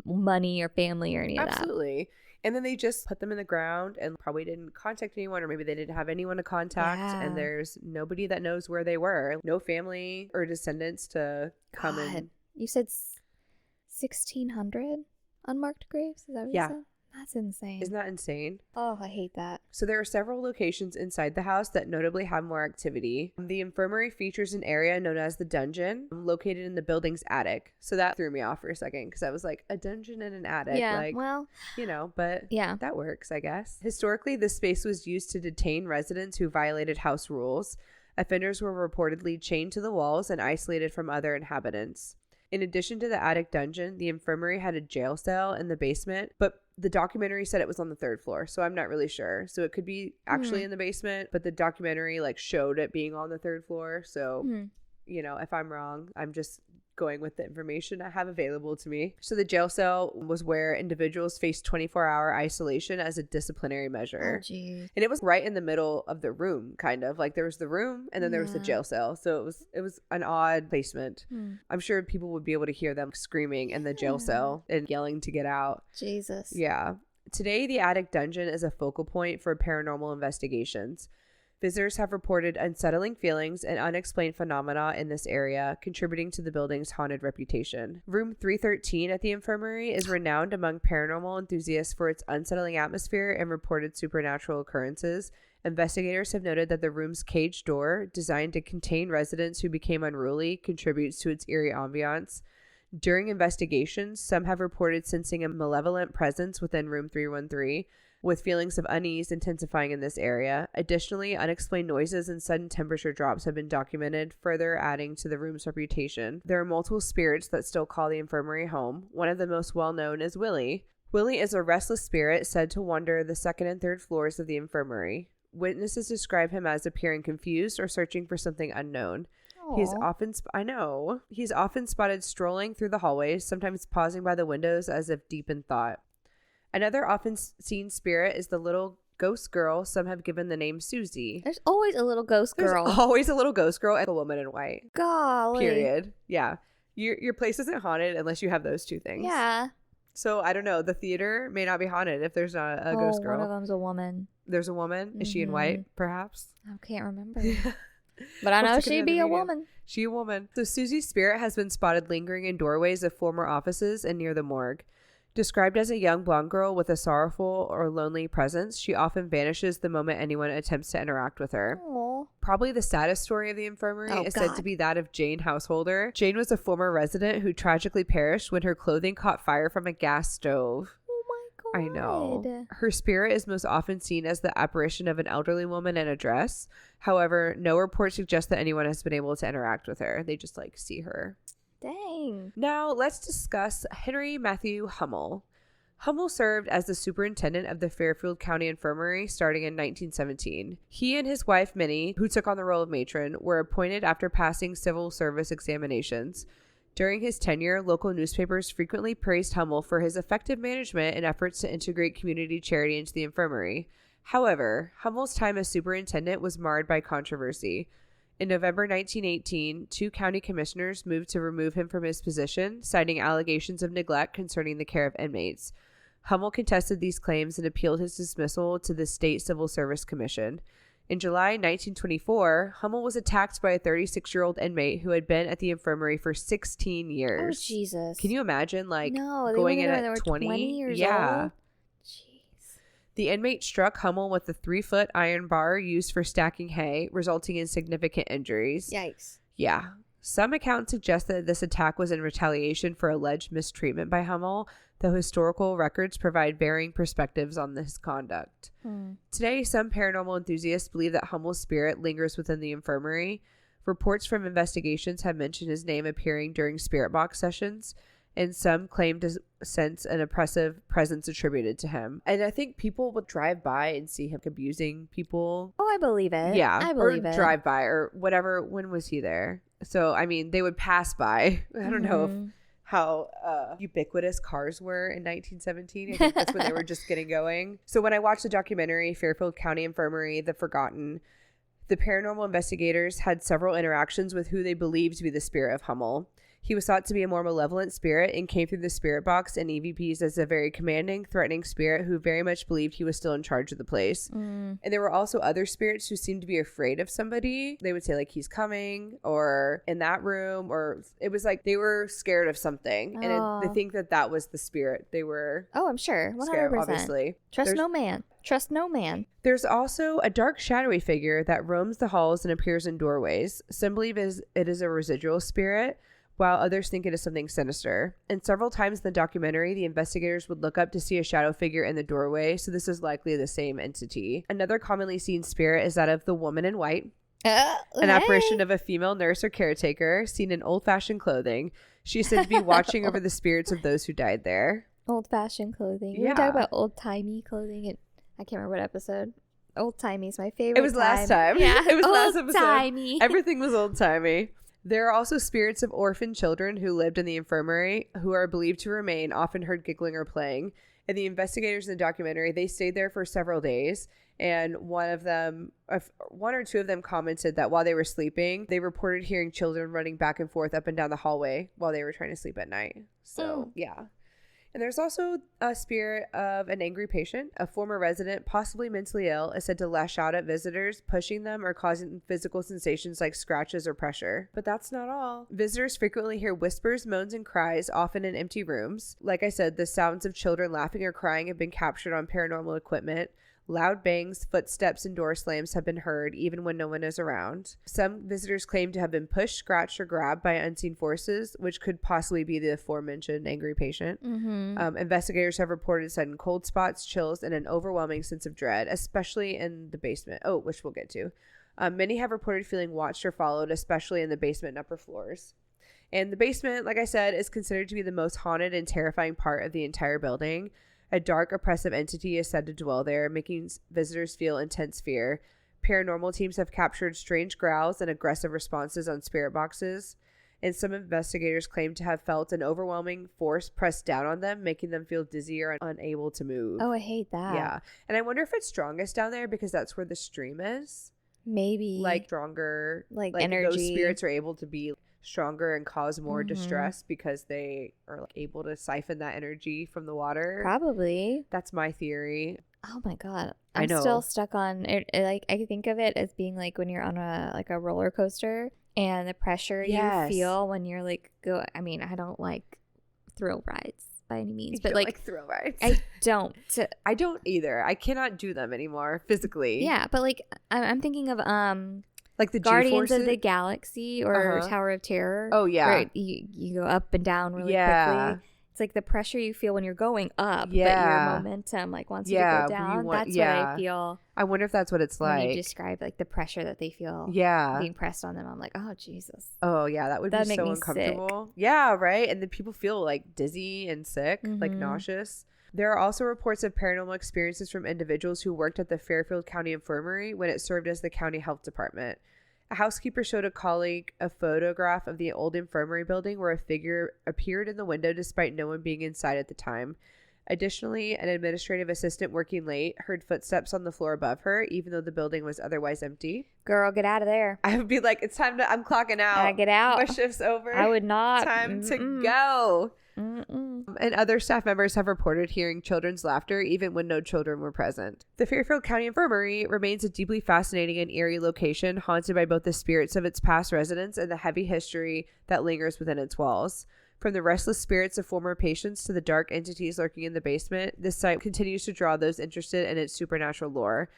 money or family or any of that. Absolutely. And then they just put them in the ground and probably didn't contact anyone, or maybe they didn't have anyone to contact, and there's nobody that knows where they were. No family or descendants to come in. You said 1,600 unmarked graves? Is that what you said? That's insane. Isn't that insane? Oh, I hate that. So there are several locations inside the house that notably have more activity. The infirmary features an area known as the dungeon, located in the building's attic. So that threw me off for a second, because I was like, a dungeon in an attic? Yeah, like, well, but that works, I guess. Historically, this space was used to detain residents who violated house rules. Offenders were reportedly chained to the walls and isolated from other inhabitants. In addition to the attic dungeon, the infirmary had a jail cell in the basement, but the documentary said it was on the 3rd floor, so I'm not really sure. So it could be actually in the basement, but the documentary showed it being on the 3rd floor. So, if I'm wrong, I'm just going with the information I have available to me. So the jail cell was where individuals faced 24-hour isolation as a disciplinary measure. Oh, geez. And it was right in the middle of the room, kind of. Like there was the room and then there was the jail cell. So it was an odd placement. I'm sure people would be able to hear them screaming in the jail cell and yelling to get out. Jesus. Yeah. Today, the attic dungeon is a focal point for paranormal investigations. Visitors have reported unsettling feelings and unexplained phenomena in this area, contributing to the building's haunted reputation. Room 313 at the infirmary is renowned among paranormal enthusiasts for its unsettling atmosphere and reported supernatural occurrences. Investigators have noted that the room's cage door, designed to contain residents who became unruly, contributes to its eerie ambiance. During investigations, some have reported sensing a malevolent presence within room 313, with feelings of unease intensifying in this area. Additionally, unexplained noises and sudden temperature drops have been documented, further adding to the room's reputation. There are multiple spirits that still call the infirmary home. One of the most well-known is Willie. Willie is a restless spirit said to wander the second and third floors of the infirmary. Witnesses describe him as appearing confused or searching for something unknown. He's often spotted strolling through the hallways, sometimes pausing by the windows as if deep in thought. Another often seen spirit is the little ghost girl. Some have given the name Susie. There's always a little ghost girl. There's always a little ghost girl and a woman in white. Golly. Period. Yeah. Your place isn't haunted unless you have those two things. Yeah. So I don't know. The theater may not be haunted if there's not a ghost girl. One of them's a woman. There's a woman? Is she in white, perhaps? I can't remember. But I know she'd be a woman. She a woman. So Susie's spirit has been spotted lingering in doorways of former offices and near the morgue. Described as a young blonde girl with a sorrowful or lonely presence, she often vanishes the moment anyone attempts to interact with her. Aww. Probably the saddest story of the infirmary is said to be that of Jane Householder. Jane was a former resident who tragically perished when her clothing caught fire from a gas stove. Oh my God. I know. Her spirit is most often seen as the apparition of an elderly woman in a dress. However, no report suggests that anyone has been able to interact with her. They just see her. Dang. Now, let's discuss Henry Matthew Hummel. Hummel served as the superintendent of the Fairfield County Infirmary starting in 1917. He and his wife, Minnie, who took on the role of matron, were appointed after passing civil service examinations. During his tenure, local newspapers frequently praised Hummel for his effective management and efforts to integrate community charity into the infirmary. However, Hummel's time as superintendent was marred by controversy. In November 1918, 2 county commissioners moved to remove him from his position, citing allegations of neglect concerning the care of inmates. Hummel contested these claims and appealed his dismissal to the State Civil Service Commission. In July 1924, Hummel was attacked by a 36-year-old inmate who had been at the infirmary for 16 years. Oh, Jesus. Can you imagine, no, going in at at 20 years yeah. old? The inmate struck Hummel with a 3-foot iron bar used for stacking hay, resulting in significant injuries. Yikes. Yeah. Some accounts suggest that this attack was in retaliation for alleged mistreatment by Hummel, though historical records provide varying perspectives on this conduct. Today, some paranormal enthusiasts believe that Hummel's spirit lingers within the infirmary. Reports from investigations have mentioned his name appearing during spirit box sessions, and some claim to sense an oppressive presence attributed to him. And I think people would drive by and see him abusing people. Oh, I believe it. Yeah. I believe it. Drive by or whatever. When was he there? So, I mean, they would pass by. I don't know how ubiquitous cars were in 1917. I think that's when they were just getting going. So when I watched the documentary, Fairfield County Infirmary, The Forgotten, the paranormal investigators had several interactions with who they believed to be the spirit of Hummel. He was thought to be a more malevolent spirit and came through the spirit box and EVPs as a very commanding, threatening spirit who very much believed he was still in charge of the place. And there were also other spirits who seemed to be afraid of somebody. They would say, he's coming, or in that room, or it was they were scared of something. And I think that was the spirit. They were I'm sure. 100%. scared, obviously. Trust no man. Trust no man. There's also a dark, shadowy figure that roams the halls and appears in doorways. Some believe it is a residual spirit, while others think it is something sinister. And several times in the documentary, the investigators would look up to see a shadow figure in the doorway, so this is likely the same entity. Another commonly seen spirit is that of the woman in white, an apparition of a female nurse or caretaker, seen in old-fashioned clothing. She is said to be watching over the spirits of those who died there. Old-fashioned clothing. Yeah. We were talking about old-timey clothing, and I can't remember what episode. Old-timey is my favorite. It was last time. Yeah, it was last episode. Old-timey. Everything was old-timey. There are also spirits of orphan children who lived in the infirmary who are believed to remain, often heard giggling or playing. And the investigators in the documentary, they stayed there for several days. And one or two of them commented that while they were sleeping, they reported hearing children running back and forth up and down the hallway while they were trying to sleep at night. So, yeah. And there's also a spirit of an angry patient. A former resident, possibly mentally ill, is said to lash out at visitors, pushing them or causing physical sensations like scratches or pressure. But that's not all. Visitors frequently hear whispers, moans, and cries, often in empty rooms. Like I said, the sounds of children laughing or crying have been captured on paranormal equipment. Loud bangs, footsteps, and door slams have been heard even when no one is around. Some visitors claim to have been pushed, scratched, or grabbed by unseen forces, which could possibly be the aforementioned angry patient. Investigators have reported sudden cold spots, chills, and an overwhelming sense of dread, especially in the basement. Oh, which we'll get to. Many have reported feeling watched or followed, especially in the basement and upper floors. And the basement, like I said, is considered to be the most haunted and terrifying part of the entire building. A dark, oppressive entity is said to dwell there, making visitors feel intense fear. Paranormal teams have captured strange growls and aggressive responses on spirit boxes, and some investigators claim to have felt an overwhelming force press down on them, making them feel dizzy or unable to move. Oh, I hate that. Yeah. And I wonder if it's strongest down there because that's where the stream is. Maybe. Like stronger. Like energy. Those spirits are able to be stronger and cause more distress because they are able to siphon that energy from the water. Probably. That's my theory. Oh my god, I know. Still stuck on it. Like I think of it as being like when you're on a roller coaster and the pressure you feel when you're go. I mean, I don't like thrill rides by any means, but like thrill rides. I don't. I don't either. I cannot do them anymore physically. Yeah, but like I'm thinking of like the Guardians G-forces? of the Galaxy or Tower of Terror. Oh yeah, where you go up and down really quickly. It's like the pressure you feel when you're going up, but your momentum wants you to go down. That's what I feel. I wonder if that's what it's like. When you describe like the pressure that they feel being pressed on them. I'm like, oh, Jesus. Oh, yeah. That would be so uncomfortable. Sick. Yeah, right? And then people feel like dizzy and sick, like nauseous. There are also reports of paranormal experiences from individuals who worked at the Fairfield County Infirmary when it served as the county health department. A housekeeper showed a colleague a photograph of the old infirmary building where a figure appeared in the window despite no one being inside at the time. Additionally, an administrative assistant working late heard footsteps on the floor above her, even though the building was otherwise empty. Girl, get out of there. I would be like, it's time to, I'm clocking out. Get out. My shift's over. I would not. Time to go. And other staff members have reported hearing children's laughter even when no children were present. The Fairfield County Infirmary remains a deeply fascinating and eerie location, haunted by both the spirits of its past residents and the heavy history that lingers within its walls. From the restless spirits of former patients to the dark entities lurking in the basement, this site continues to draw those interested in its supernatural lore.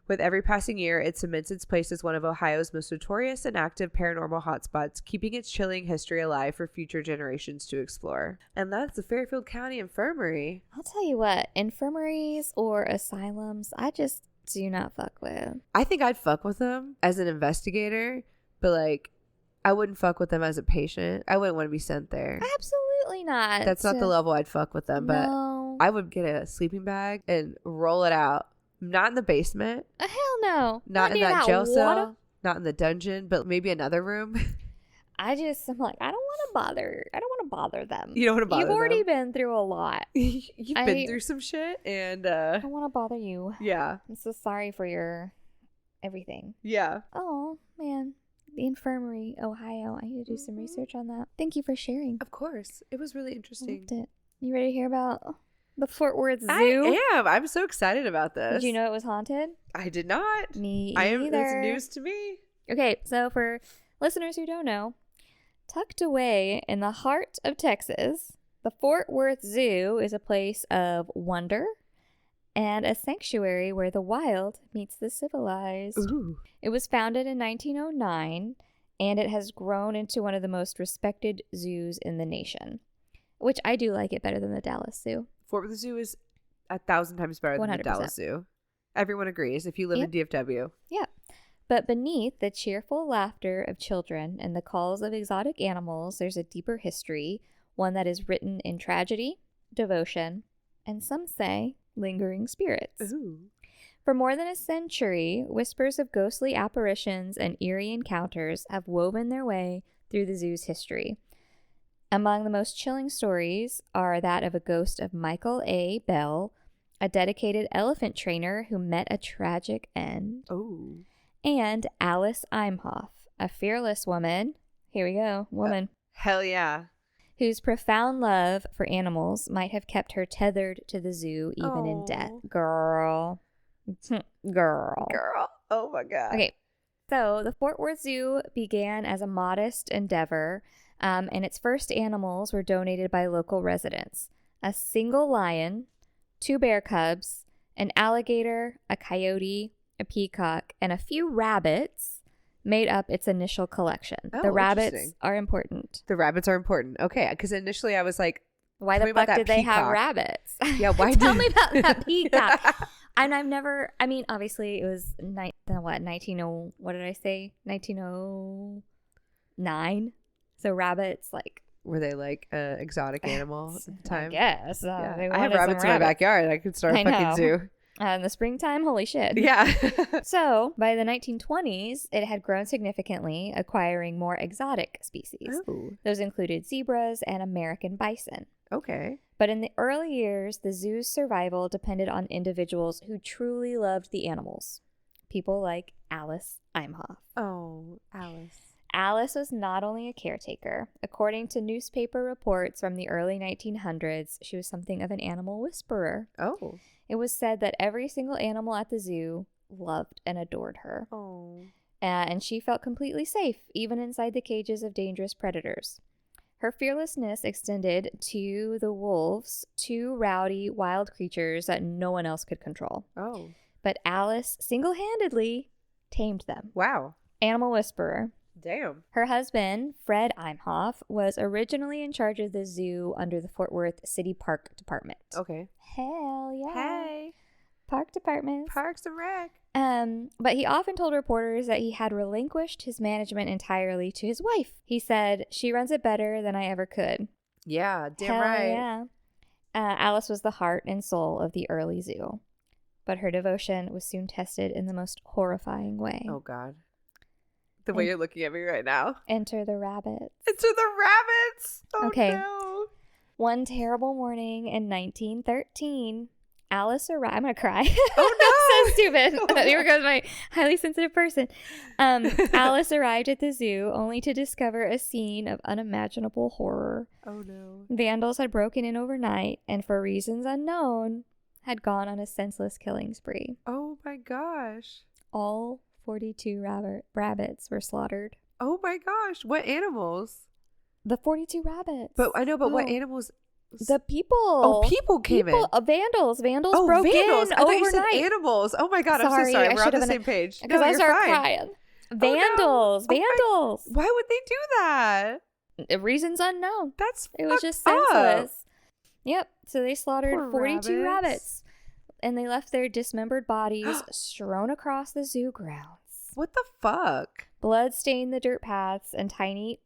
With every passing year, it cements its place as one of Ohio's most notorious and active paranormal hotspots, keeping its chilling history alive for future generations to explore. And that's the Fairfield County Infirmary. I'll tell you what, infirmaries or asylums, I just do not fuck with. I think I'd fuck with them as an investigator, but I wouldn't fuck with them as a patient. I wouldn't want to be sent there. Absolutely not. That's not the level I'd fuck with them, but I would get a sleeping bag and roll it out. Not in the basement. Hell no. Not in that jail cell. Not in the dungeon, but maybe another room. I'm like, I don't want to bother them. You don't want to bother them. You've already been through a lot. You've been through some shit, and I don't want to bother you. Yeah. I'm so sorry for your everything. Yeah. Oh, man. The infirmary, Ohio. I need to do some research on that. Thank you for sharing. Of course. It was really interesting. I loved it. You ready to hear about the Fort Worth Zoo? I am. I'm so excited about this. Did you know it was haunted? I did not. Me either. It's news to me. Okay, so for listeners who don't know, tucked away in the heart of Texas, the Fort Worth Zoo is a place of wonder and a sanctuary where the wild meets the civilized. Ooh. It was founded in 1909, and it has grown into one of the most respected zoos in the nation, which I do like it better than the Dallas Zoo. Fort Worth Zoo is 1,000 times better 100%. Than the Dallas Zoo. Everyone agrees if you live in DFW. Yeah. But beneath the cheerful laughter of children and the calls of exotic animals, there's a deeper history, one that is written in tragedy, devotion, and some say lingering spirits. Ooh. For more than a century, whispers of ghostly apparitions and eerie encounters have woven their way through the zoo's history. Among the most chilling stories are that of a ghost of Michael A. Bell, a dedicated elephant trainer who met a tragic end. Oh. And Alice Imhoff, a fearless woman. Here we go, woman. Hell yeah. whose profound love for animals might have kept her tethered to the zoo even in death. Girl. Girl. Oh my God. Okay. So the Fort Worth Zoo began as a modest endeavor, and its first animals were donated by local residents. A single lion, 2 bear cubs, an alligator, a coyote, a peacock, and a few rabbits made up its initial collection. The rabbits are important. The rabbits are important. Okay, because initially I was like, why the fuck did they have rabbits? Yeah, why? Tell me about that peacock. And I've never, I mean, obviously it was 1909. So rabbits, like. Were they like an exotic animal at the time? I guess. Yeah. I have rabbits in my backyard. I could start a fucking zoo. In the springtime, holy shit. Yeah. So by the 1920s, it had grown significantly, acquiring more exotic species. Ooh. Those included zebras and American bison. Okay. But in the early years, the zoo's survival depended on individuals who truly loved the animals. People like Alice Imhoff. Oh, Alice. Alice was not only a caretaker. According to newspaper reports from the early 1900s, she was something of an animal whisperer. Oh. It was said that every single animal at the zoo loved and adored her. Oh. And she felt completely safe, even inside the cages of dangerous predators. Her fearlessness extended to the wolves, 2 rowdy, wild creatures that no one else could control. Oh. But Alice single-handedly tamed them. Wow. Animal whisperer. Damn. Her husband, Fred Imhoff, was originally in charge of the zoo under the Fort Worth City Park Department. Okay. Hell yeah. Hey. Park department. Parks and Rec. But he often told reporters that he had relinquished his management entirely to his wife. He said, "She runs it better than I ever could." Yeah, damn Hell right. Yeah. Alice was the heart and soul of the early zoo, but her devotion was soon tested in the most horrifying way. Oh, God. The way you're looking at me right now. Enter the rabbits. Enter the rabbits! Oh, okay. No. One terrible morning in 1913, Alice arrived. I'm going to cry. Oh, no! So stupid. Oh, here goes my highly sensitive person. Alice arrived at the zoo only to discover a scene of unimaginable horror. Oh, no. Vandals had broken in overnight and, for reasons unknown, had gone on a senseless killing spree. Oh, my gosh. All 42 rabbits were slaughtered. Oh, my gosh. What animals? The 42 rabbits. But I know, but what animals? The people. Oh, people came in. Vandals. Vandals Oh, broke vandals. in I thought overnight. you said animals. Oh, my God. I'm so sorry. We're on the same page. Because I started crying. Vandals. Oh, vandals. Why would they do that? Reasons unknown. It was just senseless. Yep. So they slaughtered 42 rabbits. And they left their dismembered bodies strewn across the zoo grounds. What the fuck? Blood stained the dirt paths and tiny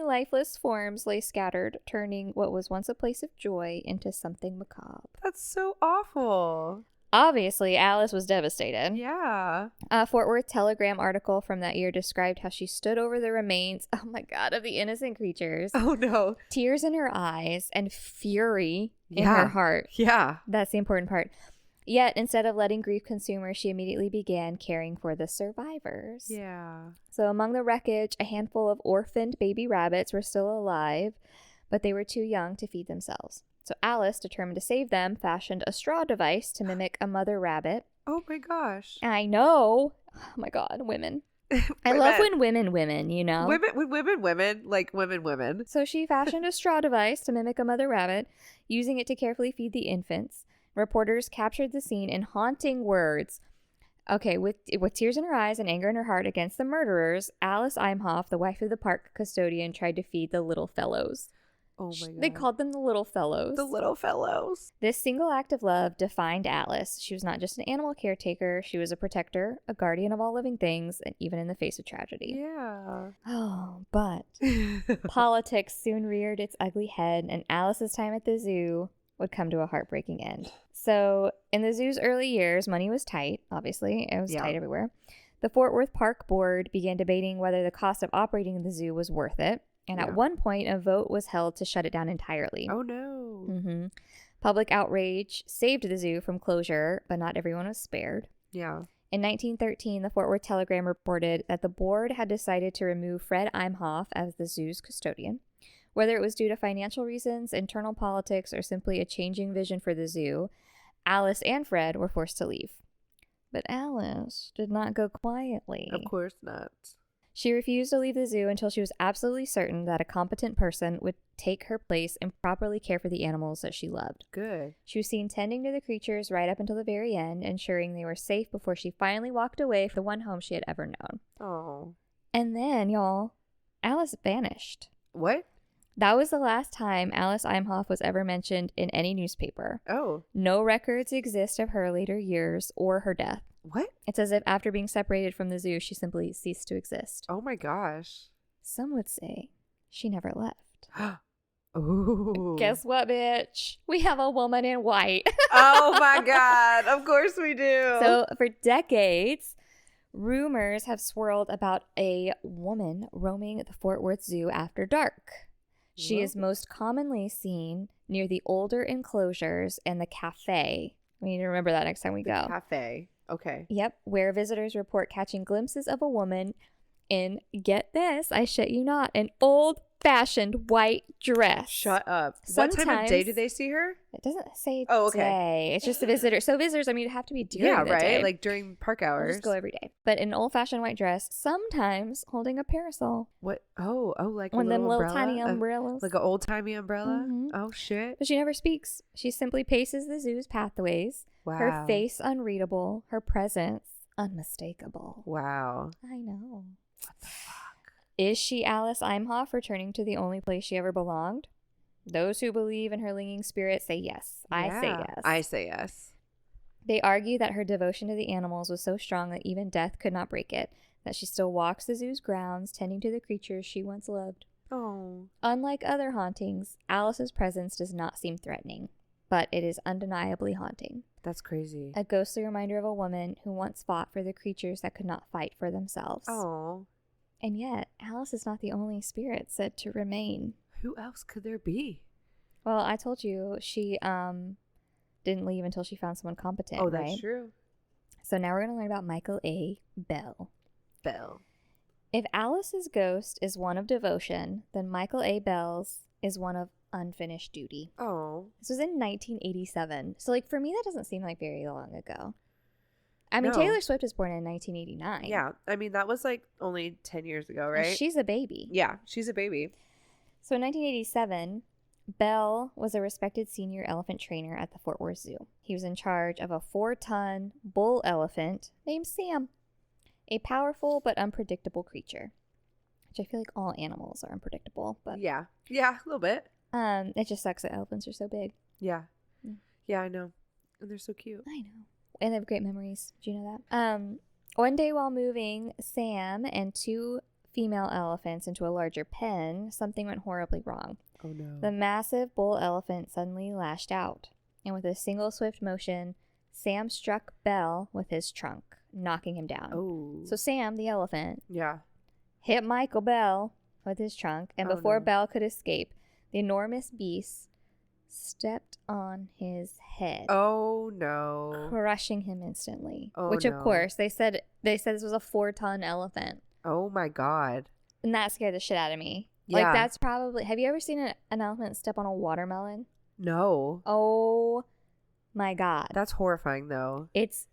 lifeless forms lay scattered, turning what was once a place of joy into something macabre. That's so awful. Obviously, Alice was devastated. Yeah. A Fort Worth Telegram article from that year described how she stood over the remains, oh my God, of the innocent creatures. Oh, no. Tears in her eyes and fury in her heart. Yeah. That's the important part. Yet, instead of letting grief consume her, she immediately began caring for the survivors. Yeah. So among the wreckage, a handful of orphaned baby rabbits were still alive, but they were too young to feed themselves. So Alice, determined to save them, fashioned a straw device to mimic a mother rabbit. Oh my gosh. I know. Oh my God, women. I love when women, you know? Women. So she fashioned a straw device to mimic a mother rabbit, using it to carefully feed the infants. Reporters captured the scene in haunting words. Okay, with tears in her eyes and anger in her heart against the murderers, Alice Imhoff, the wife of the park custodian, tried to feed the little fellows. Oh my God. They called them the little fellows. The little fellows. This single act of love defined Alice. She was not just an animal caretaker. She was a protector, a guardian of all living things, and even in the face of tragedy. Yeah. Oh, but politics soon reared its ugly head, and Alice's time at the zoo would come to a heartbreaking end. So, in the zoo's early years, money was tight, obviously. It was tight everywhere. The Fort Worth Park Board began debating whether the cost of operating the zoo was worth it. And at one point, a vote was held to shut it down entirely. Oh, no. Mm-hmm. Public outrage saved the zoo from closure, but not everyone was spared. Yeah. In 1913, the Fort Worth Telegram reported that the board had decided to remove Fred Imhoff as the zoo's custodian. Whether it was due to financial reasons, internal politics, or simply a changing vision for the zoo, Alice and Fred were forced to leave. But Alice did not go quietly. Of course not. She refused to leave the zoo until she was absolutely certain that a competent person would take her place and properly care for the animals that she loved. Good. She was seen tending to the creatures right up until the very end, ensuring they were safe before she finally walked away from the one home she had ever known. Oh. And then, y'all, Alice vanished. What? That was the last time Alice Imhoff was ever mentioned in any newspaper. Oh. No records exist of her later years or her death. What? It's as if after being separated from the zoo, she simply ceased to exist. Oh my gosh. Some would say she never left. Ooh. Guess what, bitch? We have a woman in white. Oh my God. Of course we do. So for decades, rumors have swirled about a woman roaming the Fort Worth Zoo after dark. She is most commonly seen near the older enclosures and the cafe. We need to remember that next time we go. Cafe. Okay. Yep, where visitors report catching glimpses of a woman in, get this, I shit you not, an old-fashioned white dress. Shut up. Sometimes, what time of day do they see her? It doesn't say okay. day. It's just a visitor. So visitors, I mean, it'd have to be during the day. Like during park hours. We'll just go every day. But an old-fashioned white dress, sometimes holding a parasol. What? Oh, like one of them little umbrella? tiny umbrellas. Like an old-timey umbrella? Mm-hmm. Oh, shit. But she never speaks. She simply paces the zoo's pathways. Wow. Her face unreadable. Her presence unmistakable. Wow. I know. What the fuck? Is she Alice Imhoff returning to the only place she ever belonged? Those who believe in her lingering spirit say yes. I say yes. I say yes. They argue that her devotion to the animals was so strong that even death could not break it, that she still walks the zoo's grounds, tending to the creatures she once loved. Oh. Unlike other hauntings, Alice's presence does not seem threatening, but it is undeniably haunting. That's crazy. A ghostly reminder of a woman who once fought for the creatures that could not fight for themselves. Oh. And yet, Alice is not the only spirit said to remain. Who else could there be? Well, I told you she didn't leave until she found someone competent, Oh, that's right? true. So now we're going to learn about Michael A. Bell. Bell. If Alice's ghost is one of devotion, then Michael A. Bell's is one of unfinished duty. Oh. This was in 1987. So, like, for me, that doesn't seem like very long ago. I mean, No. Taylor Swift was born in 1989. Yeah. I mean, that was like only 10 years ago, right? And she's a baby. Yeah. She's a baby. So in 1987, Bell was a respected senior elephant trainer at the Fort Worth Zoo. He was in charge of a 4-ton bull elephant named Sam, a powerful but unpredictable creature. Which I feel like all animals are unpredictable, but Yeah. Yeah, a little bit. it just sucks that elephants are so big. Yeah. Mm. Yeah, I know. And they're so cute. I know. And they have great memories. Do you know that? One day while moving Sam and 2 female elephants into a larger pen, something went horribly wrong. Oh, no. The massive bull elephant suddenly lashed out, and with a single swift motion, Sam struck Bell with his trunk, knocking him down. Oh. So Sam, the elephant, Yeah. hit Michael Bell with his trunk, and Oh, before no. Bell could escape, the enormous beast stepped on his head. Oh, no. Crushing him instantly. Oh, Which, no. of course, they said this was a 4-ton elephant. Oh, my God. And that scared the shit out of me. Yeah. Like, that's probably... Have you ever seen an elephant step on a watermelon? No. Oh, my God. That's horrifying, though. It's...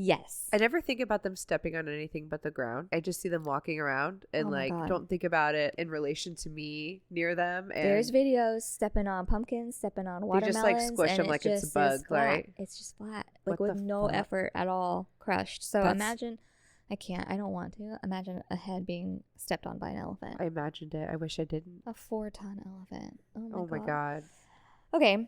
Yes. I never think about them stepping on anything but the ground. I just see them walking around and Oh my God. don't think about it in relation to me near them. And There's videos stepping on pumpkins, stepping on watermelons. They just like squish and them like it's a bug, right? It's just flat. Like What with the no fuck? effort at all, crushed. So That's- imagine, I don't want to, imagine a head being stepped on by an elephant. I imagined it. I wish I didn't. A 4-ton elephant. Oh my God. Okay.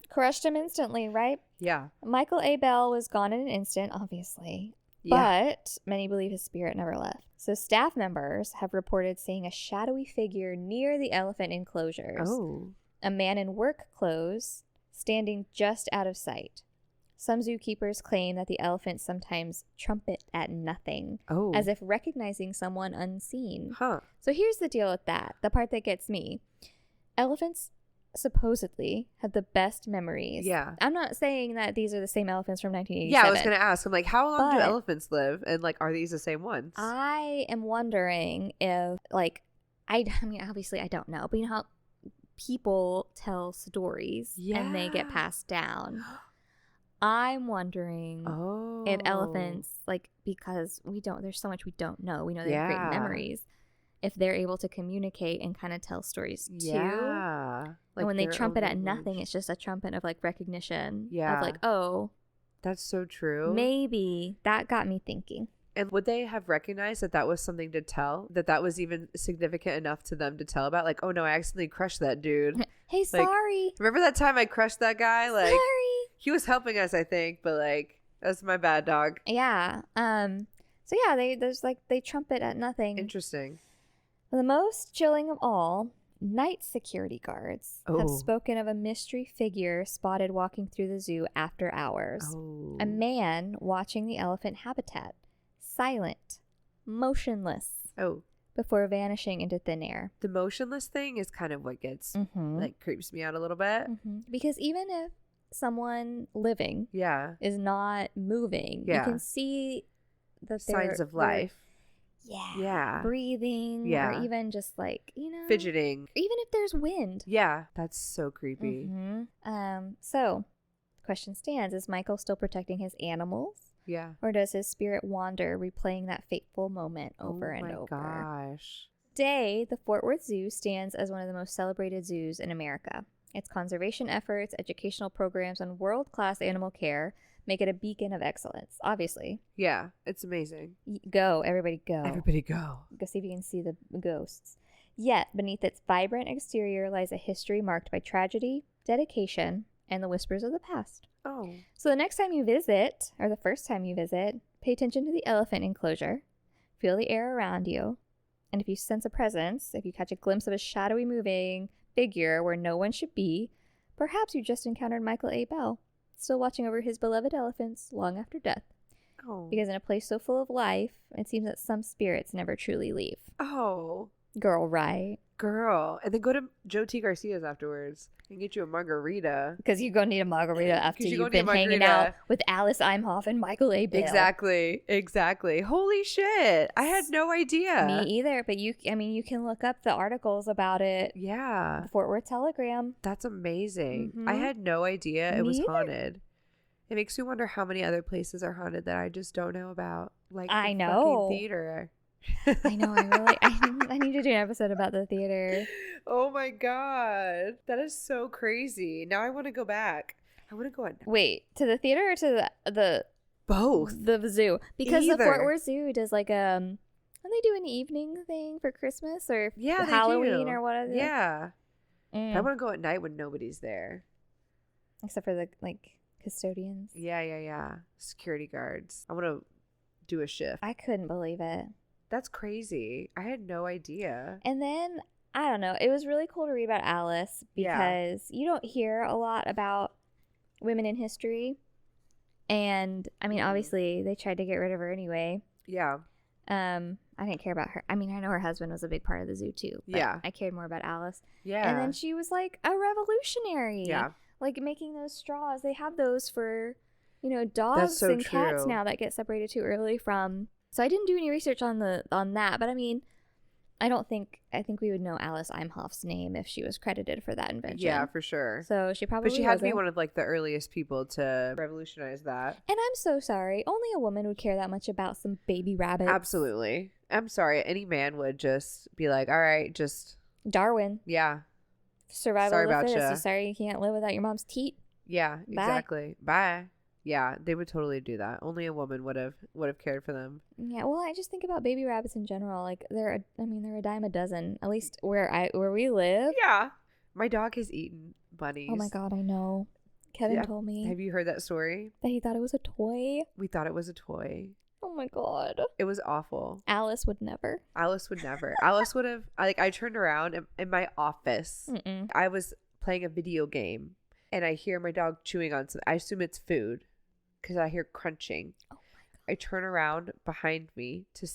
Crushed him instantly, right? Yeah. Michael A. Bell was gone in an instant, obviously. Yeah. But many believe his spirit never left. So staff members have reported seeing a shadowy figure near the elephant enclosures. Oh. A man in work clothes standing just out of sight. Some zookeepers claim that the elephants sometimes trumpet at nothing, Oh. as if recognizing someone unseen. Huh. So here's the deal with that. The part that gets me. Elephants supposedly have the best memories. Yeah. I'm not saying that these are the same elephants from 1987. Yeah, I was going to ask. I'm like, how long do But- elephants live? And like, are these the same ones? I am wondering if, like, I mean, obviously I don't know, but you know how people tell stories and they get passed down. I'm wondering if elephants, like, because there's so much we don't know. We know they have great memories. If they're able to communicate and kind of tell stories too. Yeah. And when they trumpet at nothing, it's just a trumpet of like recognition. Yeah. Of like, oh. That's so true. Maybe. That got me thinking. And would they have recognized that was something to tell? That was even significant enough to them to tell about? Like, oh no, I accidentally crushed that dude. Hey, sorry. Remember that time I crushed that guy? Like, sorry. He was helping us, I think, but like, that's my bad, dog. Yeah. So yeah, they trumpet at nothing. Interesting. The most chilling of all, night security guards have spoken of a mystery figure spotted walking through the zoo after hours. A man watching the elephant habitat, silent, motionless. Before vanishing into thin air. The motionless thing is kind of what gets like creeps me out a little bit. Because even if someone living is not moving, you can see that signs of life. Breathing, or even just like, fidgeting, even if there's wind. That's so creepy. So the question stands, is Michael still protecting his animals, or does his spirit wander, replaying that fateful moment over and over? Oh my gosh. Today, the Fort Worth Zoo stands as one of the most celebrated zoos in America. Its conservation efforts, educational programs, and world-class animal care make it a beacon of excellence, obviously. Yeah, it's amazing. Go, everybody go. Everybody go. Go see if you can see the ghosts. Yet, beneath its vibrant exterior lies a history marked by tragedy, dedication, and the whispers of the past. So the next time you visit, or the first time you visit, pay attention to the elephant enclosure. Feel the air around you. And if you sense a presence, if you catch a glimpse of a shadowy moving figure where no one should be, perhaps you just encountered Michael A. Bell, still watching over his beloved elephants long after death. Because in a place so full of life, it seems that some spirits never truly leave. Girl, right? Girl. And then go to Joe T. Garcia's afterwards and get you a margarita. Because you're going to need a margarita after you've been hanging out with Alice Imhoff and Michael A. Bell. Exactly. Holy shit. I had no idea. Me either. But you can look up the articles about it. Yeah. The Fort Worth Telegram. That's amazing. I had no idea it was haunted. It makes me wonder how many other places are haunted that I just don't know about. Like I the know. fucking theater. I know. I need to do an episode about the theater. Oh my god, that is so crazy. Now I want to go back. I want to go. Wait, to the theater or to the both? The zoo, because the Fort Worth Zoo does like don't they do an evening thing for Christmas or Halloween or what? Yeah. I want to go at night when nobody's there, except for the like custodians. Yeah. Security guards. I want to do a shift. I couldn't believe it. That's crazy. I had no idea. And then, I don't know, it was really cool to read about Alice because you don't hear a lot about women in history. And, I mean, obviously, they tried to get rid of her anyway. Yeah. I didn't care about her. I mean, I know her husband was a big part of the zoo, too. But I cared more about Alice. Yeah. And then she was, like, a revolutionary. Yeah. Like, making those straws. They have those for, dogs and cats now that get separated too early from... So I didn't do any research on that, but I mean, I think we would know Alice Imhoff's name if she was credited for that invention. Yeah, for sure. So she probably But she had to be one of like the earliest people to revolutionize that. And I'm so sorry. Only a woman would care that much about some baby rabbits. Absolutely. I'm sorry. Any man would just be like, all right, just... Darwin. Yeah. Survival of the fittest. You sorry you can't live without your mom's teat? Yeah, exactly. Bye. Yeah, they would totally do that. Only a woman would have cared for them. Yeah, well, I just think about baby rabbits in general. Like they're a dime a dozen. At least where we live. Yeah, my dog has eaten bunnies. Oh my god, I know. Kevin told me. Have you heard that story? That he thought it was a toy. We thought it was a toy. Oh my god. It was awful. Alice would never. Alice would have. I turned around in my office. I was playing a video game, and I hear my dog chewing on something. I assume it's food. Because I hear crunching. Oh my god. I turn around behind me to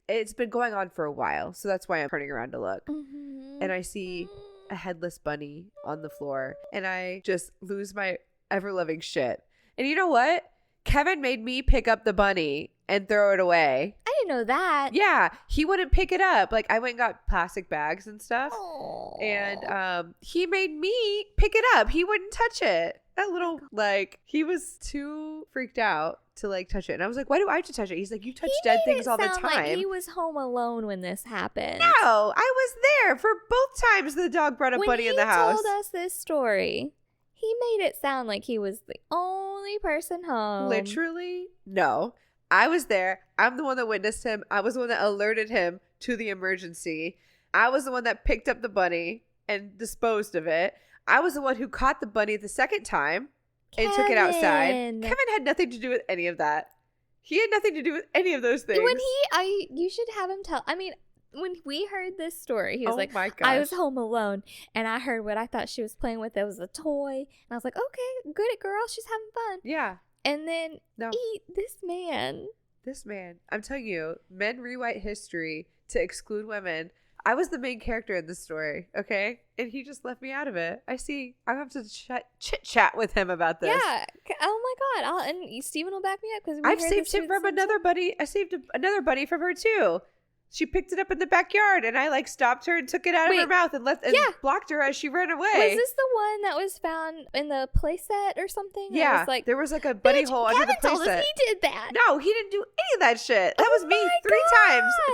it's been going on for a while, so that's why I'm turning around to look. And I see a headless bunny on the floor, and I just lose my ever-loving shit. And you know what? Kevin made me pick up the bunny and throw it away. I didn't know that. Yeah, he wouldn't pick it up. Like, I went and got plastic bags and stuff. Aww. And he made me pick it up. He wouldn't touch it. That little, like, he was too freaked out to, like, touch it. And I was like, why do I have to touch it? He's like, you touch dead things all the time. Like he was home alone when this happened. No, I was there for both times the dog brought a buddy in the house. When he told us this story, he made it sound like he was the only person home. Literally, no. I was there. I'm the one that witnessed him. I was the one that alerted him to the emergency. I was the one that picked up the bunny and disposed of it. I was the one who caught the bunny the second time and took it outside. Kevin had nothing to do with any of that. He had nothing to do with any of those things. You should have him tell. I mean, when we heard this story, he was my gosh. I was home alone and I heard what I thought she was playing with. It was a toy. And I was like, okay, good girl. She's having fun. Yeah. And then this man. I'm telling you, men rewrite history to exclude women. I was the main character in this story, okay? And he just left me out of it. I have to chit-chat with him about this. Yeah. Oh, my God. And Steven will back me up. Because I've saved him from another buddy. I saved another buddy from her, too. She picked it up in the backyard, and I, like, stopped her and took it out of her mouth and blocked her as she ran away. Was this the one that was found in the playset or something? Yeah. There was, like, a buddy hole under the playset. Told us he did that. No, he didn't do any of that shit. That was me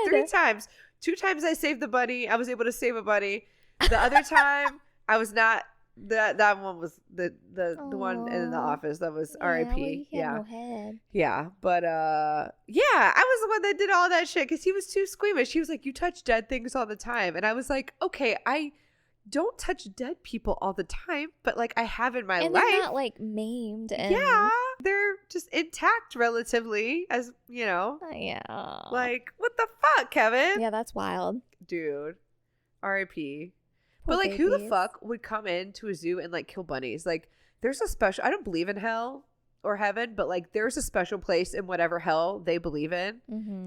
3 times. 2 times I saved the bunny. I was able to save a bunny. The other time, I was not. That one was the one in the office. That was R.I.P. No head. Yeah, but I was the one that did all that shit because he was too squeamish. He was like, "You touch dead things all the time," and I was like, "Okay, I don't touch dead people all the time, but like I have in my life. They're not like maimed. And... Yeah, they're just intact relatively, as you know. Yeah. Like what the fuck, Kevin? Yeah, that's wild, dude. R.I.P. But like, who the fuck would come into a zoo and like kill bunnies? Like, there's a special. I don't believe in hell or heaven, but like, there's a special place in whatever hell they believe in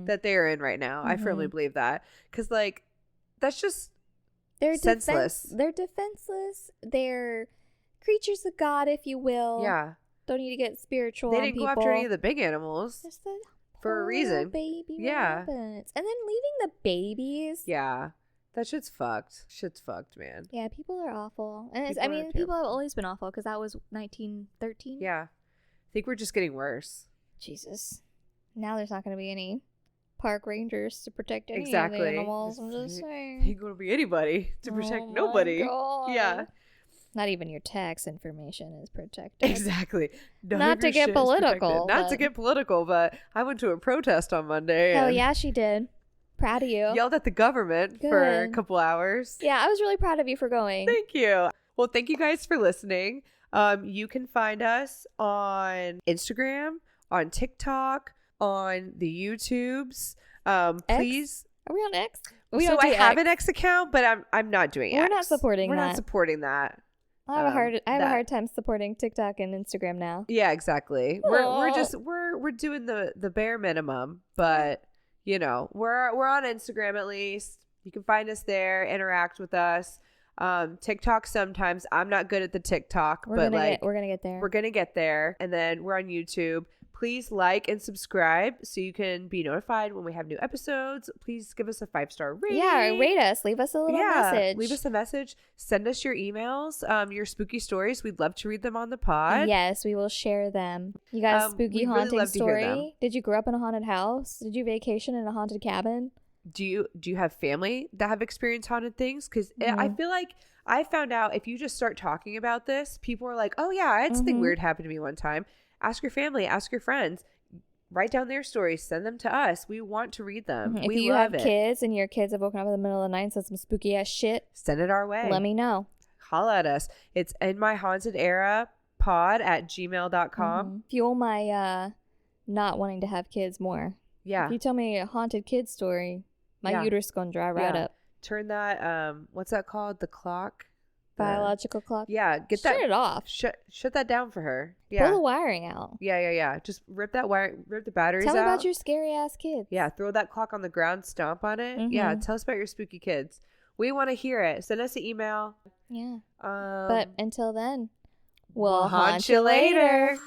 that they are in right now. I firmly believe that because like, that's just senseless. They're defenseless. They're creatures of God, if you will. Yeah. Don't need to get spiritual. They didn't go after any of the big animals for a reason. Baby rabbits. And then leaving the babies. Yeah. That shit's fucked. Shit's fucked, man. Yeah, people are awful. And people have always been awful because that was 1913. Yeah. I think we're just getting worse. Jesus. Now there's not going to be any park rangers to protect any of the animals. I'm just saying. Ain't going to be anybody to protect nobody. God. Yeah. Not even your tax information is protected. Exactly. Not to get political. Not to get political, but I went to a protest on Monday. Hell yeah, she did. Proud of you. Yelled at the government for a couple hours. Yeah, I was really proud of you for going. Thank you. Well, thank you guys for listening. You can find us on Instagram, on TikTok, on the YouTubes. Please. Are we on X? I have an X account, but I'm not doing it. We're not supporting that. We're not supporting that. I have a hard time supporting TikTok and Instagram now. Yeah, exactly. We're doing the bare minimum, but you know, we're on Instagram at least. You can find us there, interact with us. TikTok sometimes. I'm not good at the TikTok, we're gonna get there. We're gonna get there, and then we're on YouTube. Please like and subscribe so you can be notified when we have new episodes. Please give us a 5-star rating. Yeah, rate us. Leave us a little message. Leave us a message. Send us your emails, your spooky stories. We'd love to read them on the pod. Yes, we will share them. You got a spooky haunting story? Did you grow up in a haunted house? Did you vacation in a haunted cabin? Do you have family that have experienced haunted things? Because I feel like I found out if you just start talking about this, people are like, oh yeah, I had something weird happen to me one time. Ask your family, ask your friends, write down their stories, send them to us. We want to read them. If you have kids and your kids have woken up in the middle of the night and said some spooky ass shit, send it our way. Let me know. Holla at us. It's inmyhauntederapod@gmail.com. Fuel my not wanting to have kids more. Yeah. If you tell me a haunted kid story, my uterus is going to dry right up. Turn that, what's that called? The clock? Biological clock. Yeah, Shut it off. Shut that down for her. Yeah. Pull the wiring out. Yeah. Just rip that wire, rip the batteries out. Tell me about your scary ass kids. Yeah, throw that clock on the ground, stomp on it. Yeah, tell us about your spooky kids. We want to hear it. Send us an email. Yeah. But until then, we'll haunt you later.